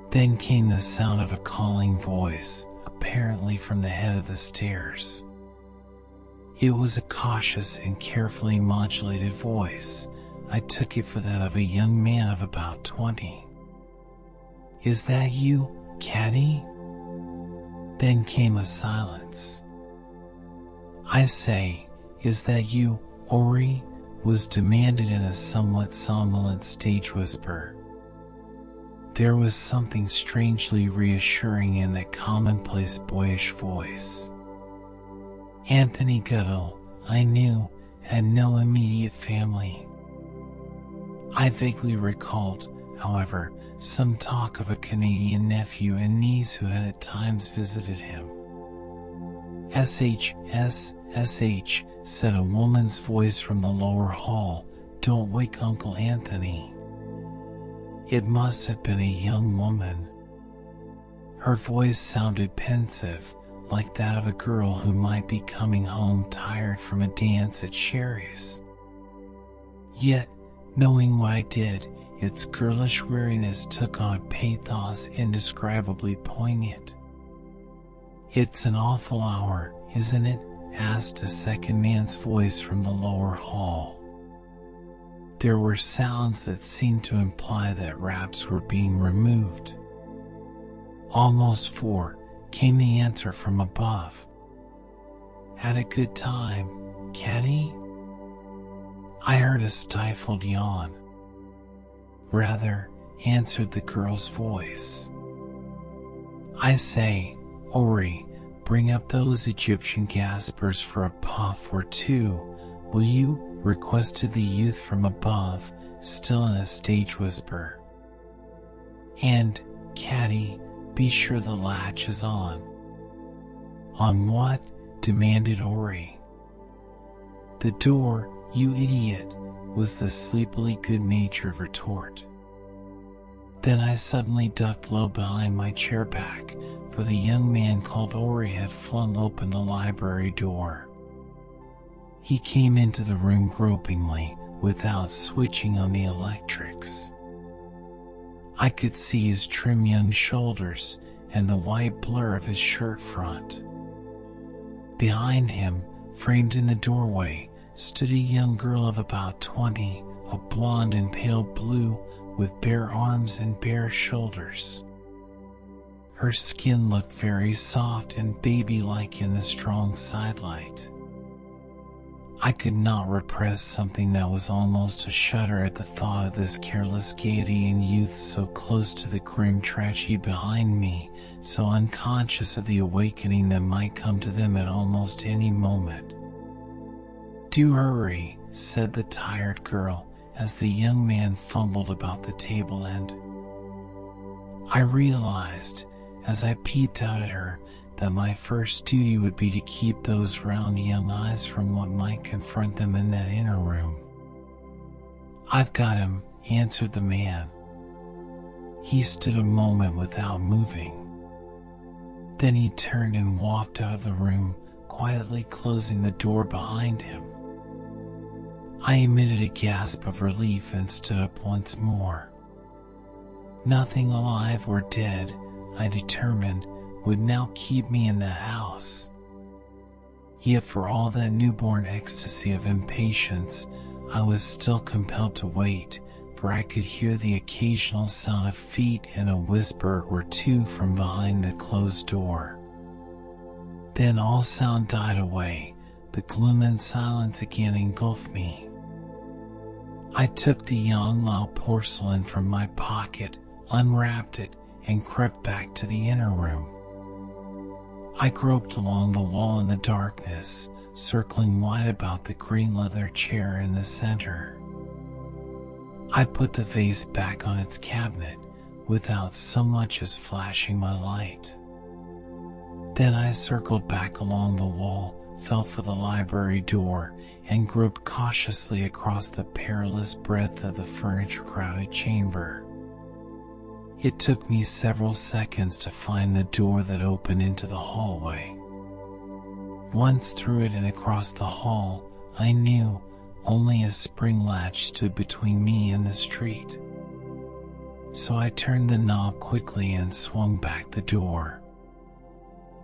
Then came the sound of a calling voice, apparently from the head of the stairs. It was a cautious and carefully modulated voice. I took it for that of a young man of about 20. "Is that you, Caddy?" Then came a silence. "I say, is that you, Ori?" was demanded in a somewhat somnolent stage whisper. There was something strangely reassuring in that commonplace boyish voice. Anthony Goodall, I knew, had no immediate family. I vaguely recalled, however, some talk of a Canadian nephew and niece who had at times visited him. SH, said a woman's voice from the lower hall, "Don't wake Uncle Anthony." It must have been a young woman. Her voice sounded pensive, like that of a girl who might be coming home tired from a dance at Sherry's. Yet, knowing what I did, its girlish weariness took on a pathos indescribably poignant. "It's an awful hour, isn't it?" asked a second man's voice from the lower hall. There were sounds that seemed to imply that wraps were being removed. "Almost 4, came the answer from above. "Had a good time, Caddy?" I heard a stifled yawn. "Rather," answered the girl's voice. "I say, Ori, bring up those Egyptian gaspers for a puff or two, will you?" requested the youth from above, still in a stage whisper. "And, Caddy, be sure the latch is on." "On what?" demanded Ori. "The door, you idiot," was the sleepily good-natured retort. Then I suddenly ducked low behind my chair back, for the young man called Ori had flung open the library door. He came into the room gropingly, without switching on the electrics. I could see his trim young shoulders and the white blur of his shirt front. Behind him, framed in the doorway, stood a young girl of about 20, a blonde and pale blue, with bare arms and bare shoulders. Her skin looked very soft and baby-like in the strong sidelight. I could not repress something that was almost a shudder at the thought of this careless gaiety and youth so close to the grim tragedy behind me, so unconscious of the awakening that might come to them at almost any moment. "Do hurry," said the tired girl, as the young man fumbled about the table end. I realized, as I peeped out at her, that my first duty would be to keep those round young eyes from what might confront them in that inner room. "I've got him," answered the man. He stood a moment without moving. Then he turned and walked out of the room, quietly closing the door behind him. I emitted a gasp of relief and stood up once more. Nothing alive or dead, I determined, would now keep me in that house. Yet for all that newborn ecstasy of impatience, I was still compelled to wait, for I could hear the occasional sound of feet and a whisper or two from behind the closed door. Then all sound died away, the gloom and silence again engulfed me. I took the Yonglao porcelain from my pocket, unwrapped it, and crept back to the inner room. I groped along the wall in the darkness, circling wide about the green leather chair in the center. I put the vase back on its cabinet without so much as flashing my light. Then I circled back along the wall, felt for the library door, and groped cautiously across the perilous breadth of the furniture-crowded chamber. It took me several seconds to find the door that opened into the hallway. Once through it and across the hall, I knew only a spring latch stood between me and the street. So I turned the knob quickly and swung back the door.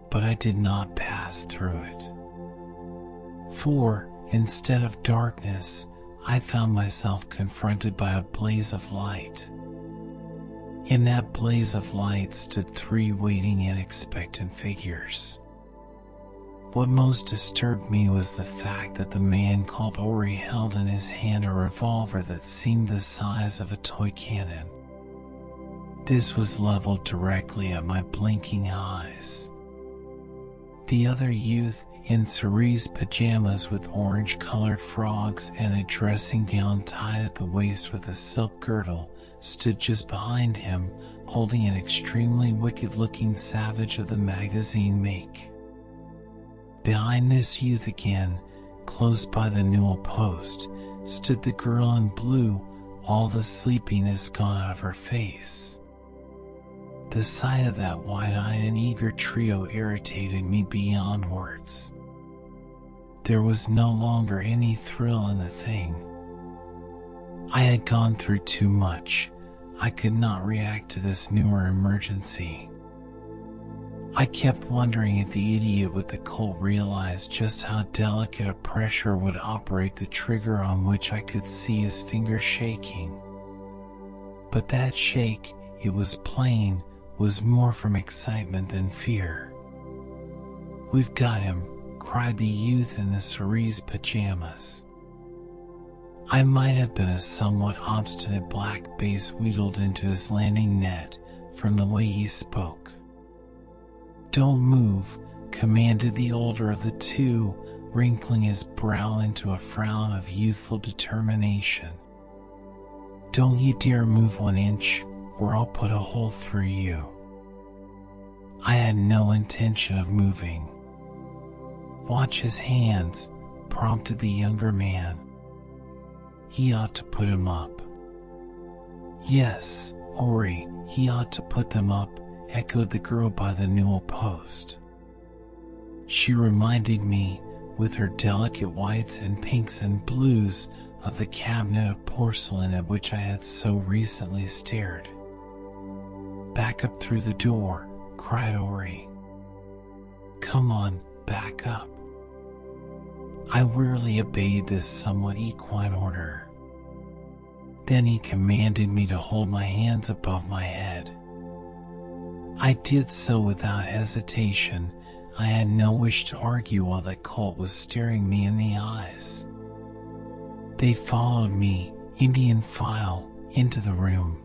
But I did not pass through it. For, instead of darkness, I found myself confronted by a blaze of light. In that blaze of light stood 3 waiting and expectant figures. What most disturbed me was the fact that the man called Ori held in his hand a revolver that seemed the size of a toy cannon. This was leveled directly at my blinking eyes. The other youth, in cerise pajamas with orange-colored frogs and a dressing gown tied at the waist with a silk girdle, stood just behind him, holding an extremely wicked-looking savage of the magazine make. Behind this youth again, close by the newel post, stood the girl in blue, all the sleepiness gone out of her face. The sight of that wide-eyed and eager trio irritated me beyond words. There was no longer any thrill in the thing. I had gone through too much. I could not react to this newer emergency. I kept wondering if the idiot with the Colt realized just how delicate a pressure would operate the trigger on which I could see his fingers shaking. But that shake, it was plain, was more from excitement than fear. "We've got him," cried the youth in the cerise pajamas. I might have been a somewhat obstinate black bass wheedled into his landing net from the way he spoke. "Don't move," commanded the older of the two, wrinkling his brow into a frown of youthful determination. "Don't you dare move 1 inch, or I'll put a hole through you." I had no intention of moving. "Watch his hands," prompted the younger man. "He ought to put him up." "Yes, Ori, he ought to put them up," echoed the girl by the newel post. She reminded me, with her delicate whites and pinks and blues, of the cabinet of porcelain at which I had so recently stared. "Back up through the door," cried Ori. "Come on, back up." I wearily obeyed this somewhat equine order. Then he commanded me to hold my hands above my head. I did so without hesitation. I had no wish to argue while that Colt was staring me in the eyes. They followed me, Indian file, into the room.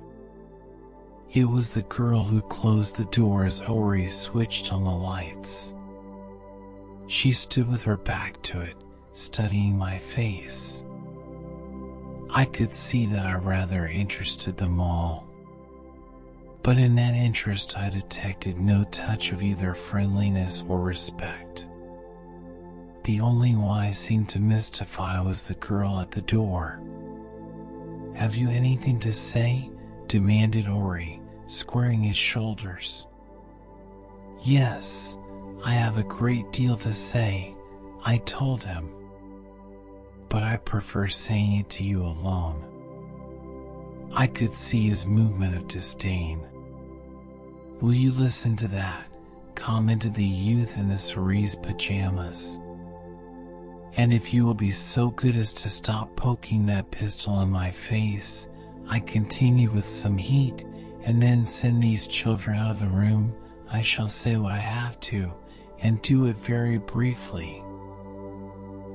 It was the girl who closed the door as Ori switched on the lights. She stood with her back to it, studying my face. I could see that I rather interested them all. But in that interest I detected no touch of either friendliness or respect. The only one I seemed to mystify was the girl at the door. "Have you anything to say?" demanded Ori, squaring his shoulders. "Yes, I have a great deal to say," I told him. "But I prefer saying it to you alone." I could see his movement of disdain. "Will you listen to that?" commented the youth in the cerise pajamas. "And if you will be so good as to stop poking that pistol in my face," I continued with some heat, "and then send these children out of the room, I shall say what I have to, and do it very briefly."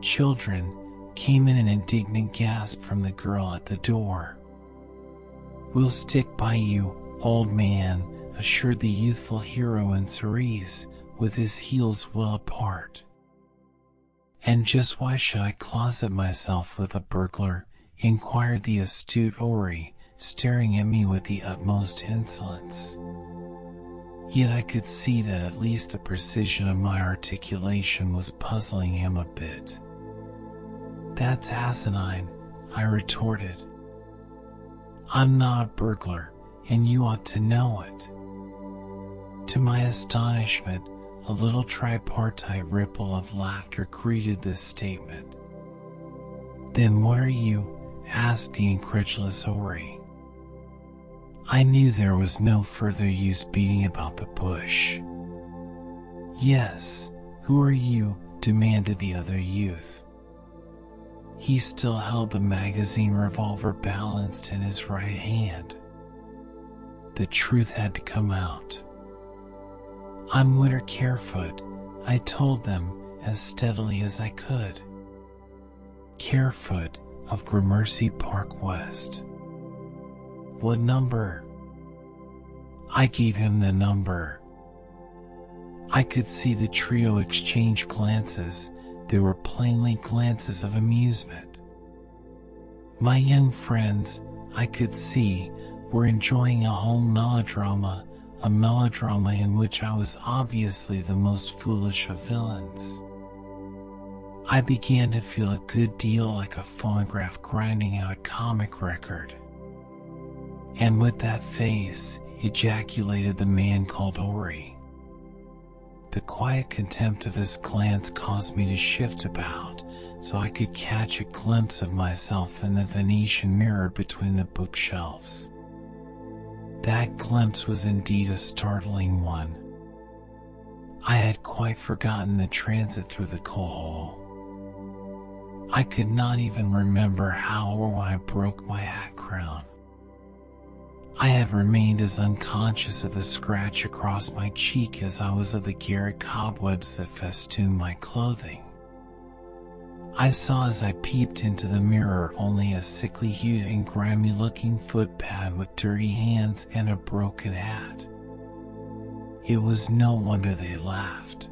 "Children," came in an indignant gasp from the girl at the door. "We'll stick by you, old man," assured the youthful hero in cerise, with his heels well apart. "And just why should I closet myself with a burglar?" inquired the astute Ori, staring at me with the utmost insolence. Yet I could see that at least the precision of my articulation was puzzling him a bit. "That's asinine," I retorted. "I'm not a burglar, and you ought to know it." To my astonishment, a little tripartite ripple of laughter greeted this statement. "Then what are you?" asked the incredulous Ori. I knew there was no further use beating about the bush. "Yes, who are you?" demanded the other youth. He still held the magazine revolver balanced in his right hand. The truth had to come out. "I'm Winter Carefoot," I told them as steadily as I could. "Carefoot of Gramercy Park West." "What number?" I gave him the number. I could see the trio exchange glances. They were plainly glances of amusement. My young friends, I could see, were enjoying a home melodrama, a melodrama in which I was obviously the most foolish of villains. I began to feel a good deal like a phonograph grinding out a comic record. "And with that face," ejaculated the man called Ori. The quiet contempt of his glance caused me to shift about so I could catch a glimpse of myself in the Venetian mirror between the bookshelves. That glimpse was indeed a startling one. I had quite forgotten the transit through the coal hole. I could not even remember how or why I broke my hat crown. I had remained as unconscious of the scratch across my cheek as I was of the garret cobwebs that festooned my clothing. I saw as I peeped into the mirror only a sickly hued and grimy looking footpad with dirty hands and a broken hat. It was no wonder they laughed.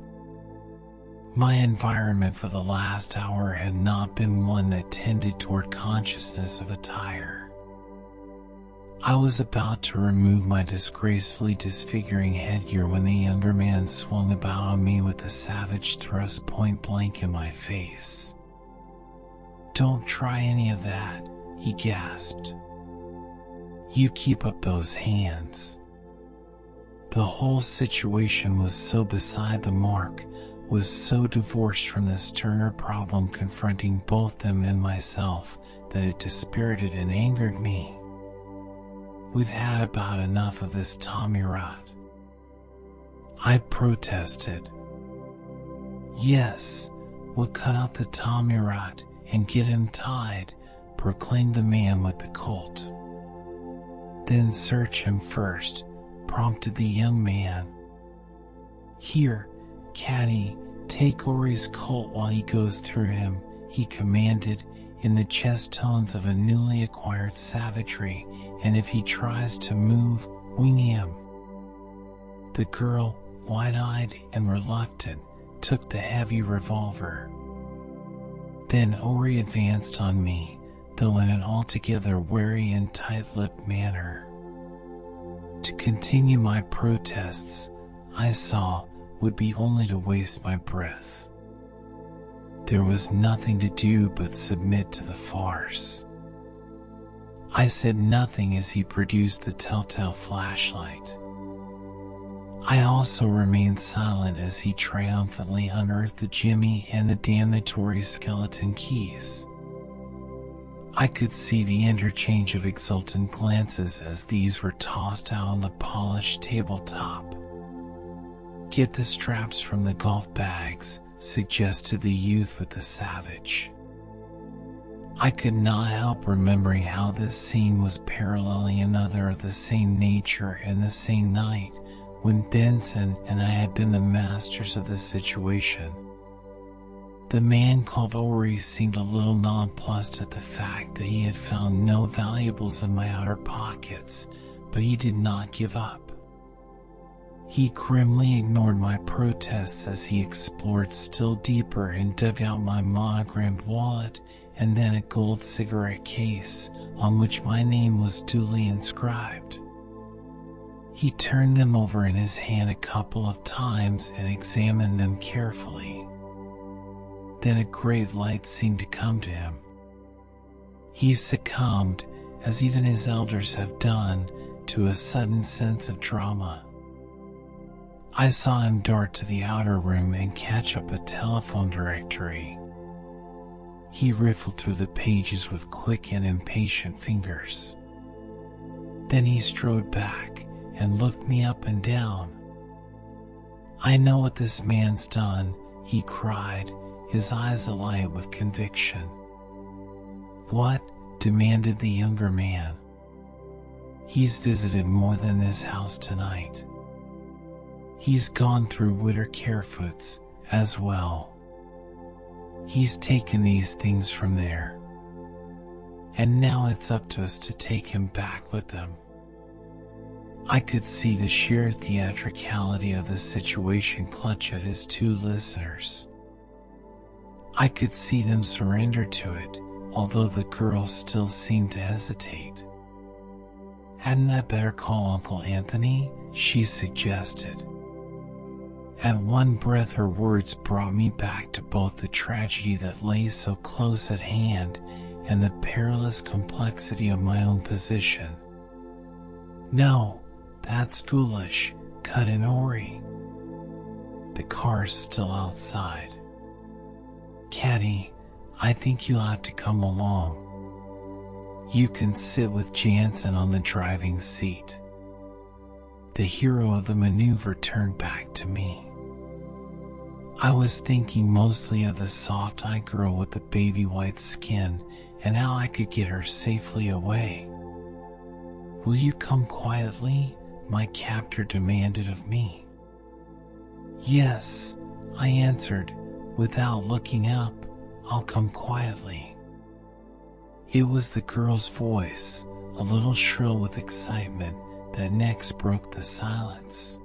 My environment for the last hour had not been one that tended toward consciousness of attire. I was about to remove my disgracefully disfiguring headgear when the younger man swung about on me with a savage thrust point blank in my face. "Don't try any of that," he gasped. "You keep up those hands." The whole situation was so beside the mark, was so divorced from the sterner problem confronting both them and myself, that it dispirited and angered me. "We've had about enough of this Tommy rot," I protested. "Yes, we'll cut out the Tommy rot and get him tied," proclaimed the man with the Colt. "Then search him first," prompted the young man. "Here, Caddy, take Ori's Colt while he goes through him," he commanded, in the chest tones of a newly acquired savagery, "and if he tries to move, wing him." The girl, wide-eyed and reluctant, took the heavy revolver. Then Ori advanced on me, though in an altogether wary and tight-lipped manner. To continue my protests, I saw, would be only to waste my breath. There was nothing to do but submit to the farce. I said nothing as he produced the telltale flashlight. I also remained silent as he triumphantly unearthed the jimmy and the damnatory skeleton keys. I could see the interchange of exultant glances as these were tossed out on the polished tabletop. "Get the straps from the golf bags," suggested the youth with the savage. I could not help remembering how this scene was paralleling another of the same nature and the same night, when Benson and I had been the masters of the situation. The man called Ori seemed a little nonplussed at the fact that he had found no valuables in my outer pockets, but he did not give up. He grimly ignored my protests as he explored still deeper and dug out my monogrammed wallet and then a gold cigarette case on which my name was duly inscribed. He turned them over in his hand a couple of times and examined them carefully. Then a great light seemed to come to him. He succumbed, as even his elders have done, to a sudden sense of drama. I saw him dart to the outer room and catch up a telephone directory. He riffled through the pages with quick and impatient fingers. Then he strode back and looked me up and down. "I know what this man's done," he cried, his eyes alight with conviction. "What?" demanded the younger man. "He's visited more than this house tonight. He's gone through Witter Carefoot's as well. He's taken these things from there. And now it's up to us to take him back with them." I could see the sheer theatricality of the situation clutch at his two listeners. I could see them surrender to it, although the girl still seemed to hesitate. "Hadn't I better call Uncle Anthony?" she suggested. At one breath her words brought me back to both the tragedy that lay so close at hand and the perilous complexity of my own position. "No, that's foolish," cut in Ori. "The car's still outside. Caddy, I think you'll have to come along. You can sit with Jansen on the driving seat." The hero of the maneuver turned back to me. I was thinking mostly of the soft-eyed girl with the baby white skin and how I could get her safely away. "Will you come quietly?" my captor demanded of me. "Yes," I answered, without looking up. "I'll come quietly." It was the girl's voice, a little shrill with excitement, that next broke the silence.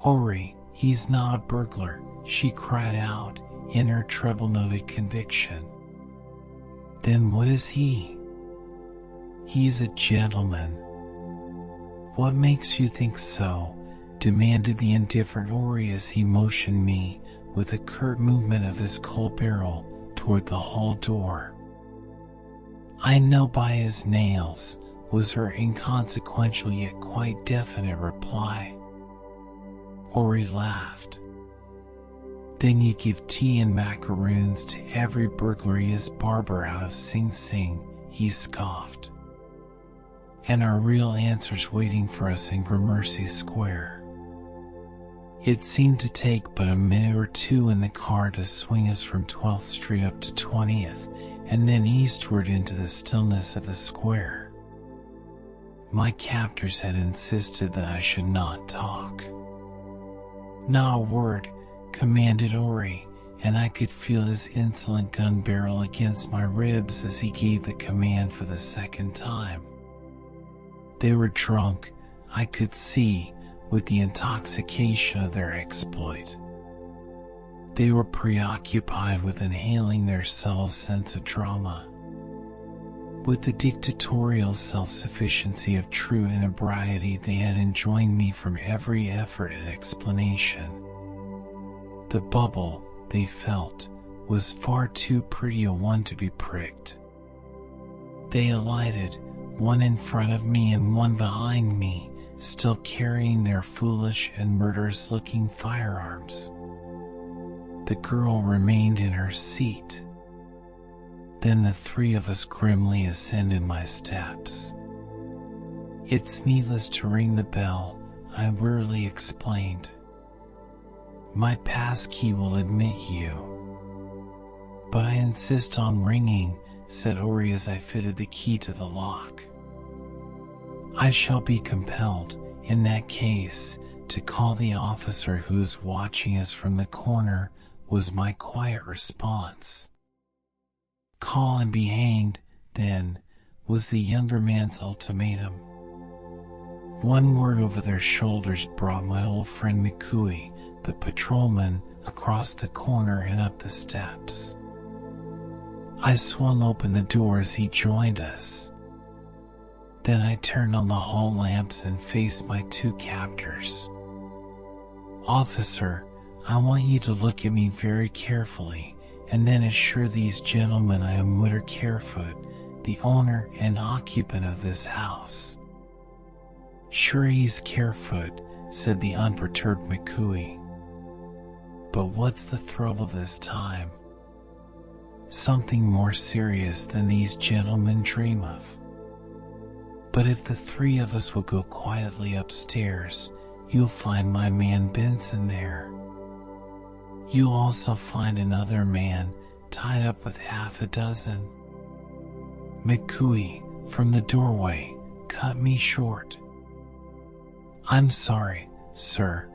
"Ori, he's not a burglar," she cried out, in her treble-noted conviction. "Then what is he?" "He's a gentleman." "What makes you think so?" demanded the indifferent Ori as he motioned me, with a curt movement of his cold barrel, toward the hall door. "I know by his nails," was her inconsequential yet quite definite reply. Ori laughed. "Then you give tea and macaroons to every burglarious barber out of Sing Sing," he scoffed. "And our real answer's waiting for us in Gramercy Square." It seemed to take but a minute or two in the car to swing us from 12th Street up to 20th, and then eastward into the stillness of the square. My captors had insisted that I should not talk. "Not a word," commanded Ori, and I could feel his insolent gun barrel against my ribs as he gave the command for the second time. They were drunk, I could see, with the intoxication of their exploit. They were preoccupied with inhaling their self-sense of drama. With the dictatorial self-sufficiency of true inebriety, they had enjoined me from every effort at explanation. The bubble, they felt, was far too pretty a one to be pricked. They alighted, one in front of me and one behind me, still carrying their foolish and murderous-looking firearms. The girl remained in her seat. Then the three of us grimly ascended my steps. "It's needless to ring the bell," I wearily explained. "My pass key will admit you." "But I insist on ringing," said Ori as I fitted the key to the lock. "I shall be compelled, in that case, to call the officer who is watching us from the corner," was my quiet response. "Call and be hanged, then," was the younger man's ultimatum. One word over their shoulders brought my old friend Mikui, the patrolman, across the corner and up the steps. I swung open the door as he joined us. Then I turned on the hall lamps and faced my two captors. "Officer, I want you to look at me very carefully and then assure these gentlemen I am Witter Carefoot, the owner and occupant of this house." "Sure, he's Carefoot," said the unperturbed McCooey. "But what's the trouble this time?" "Something more serious than these gentlemen dream of. But if the three of us will go quietly upstairs, you'll find my man Benson there. You'll also find another man tied up with half a dozen." McCooey, from the doorway, cut me short. "I'm sorry, sir,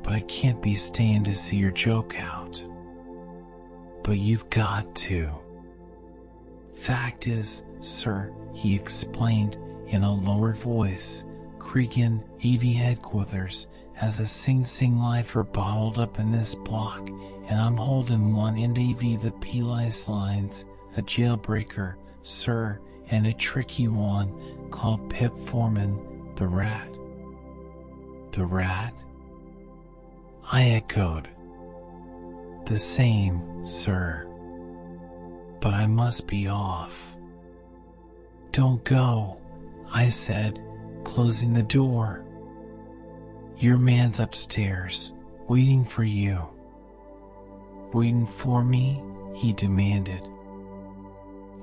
but I can't be staying to see your joke out." "But you've got to." "Fact is, sir," he explained in a lowered voice, "Cregan AV headquarters has a Sing Sing lifer bottled up in this block, and I'm holding one end AV the P-Lice lines, a jailbreaker, sir, and a tricky one called Pip Foreman, the rat." "The rat?" I echoed. "The same, sir. But I must be off." "Don't go," I said, closing the door. "Your man's upstairs, waiting for you." "Waiting for me?" he demanded.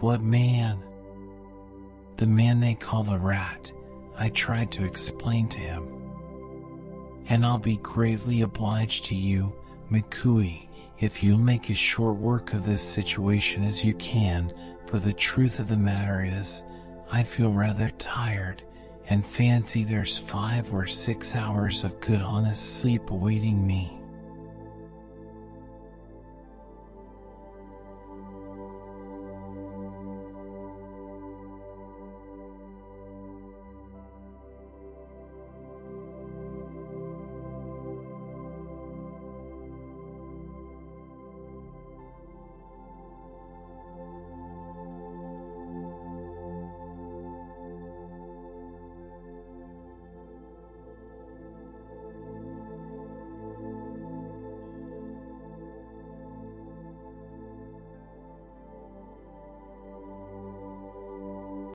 "What man?" "The man they call the rat," I tried to explain to him. "And I'll be greatly obliged to you, McCooey, if you'll make as short work of this situation as you can, for the truth of the matter is, I feel rather tired, and fancy there's 5 or 6 hours of good honest sleep awaiting me."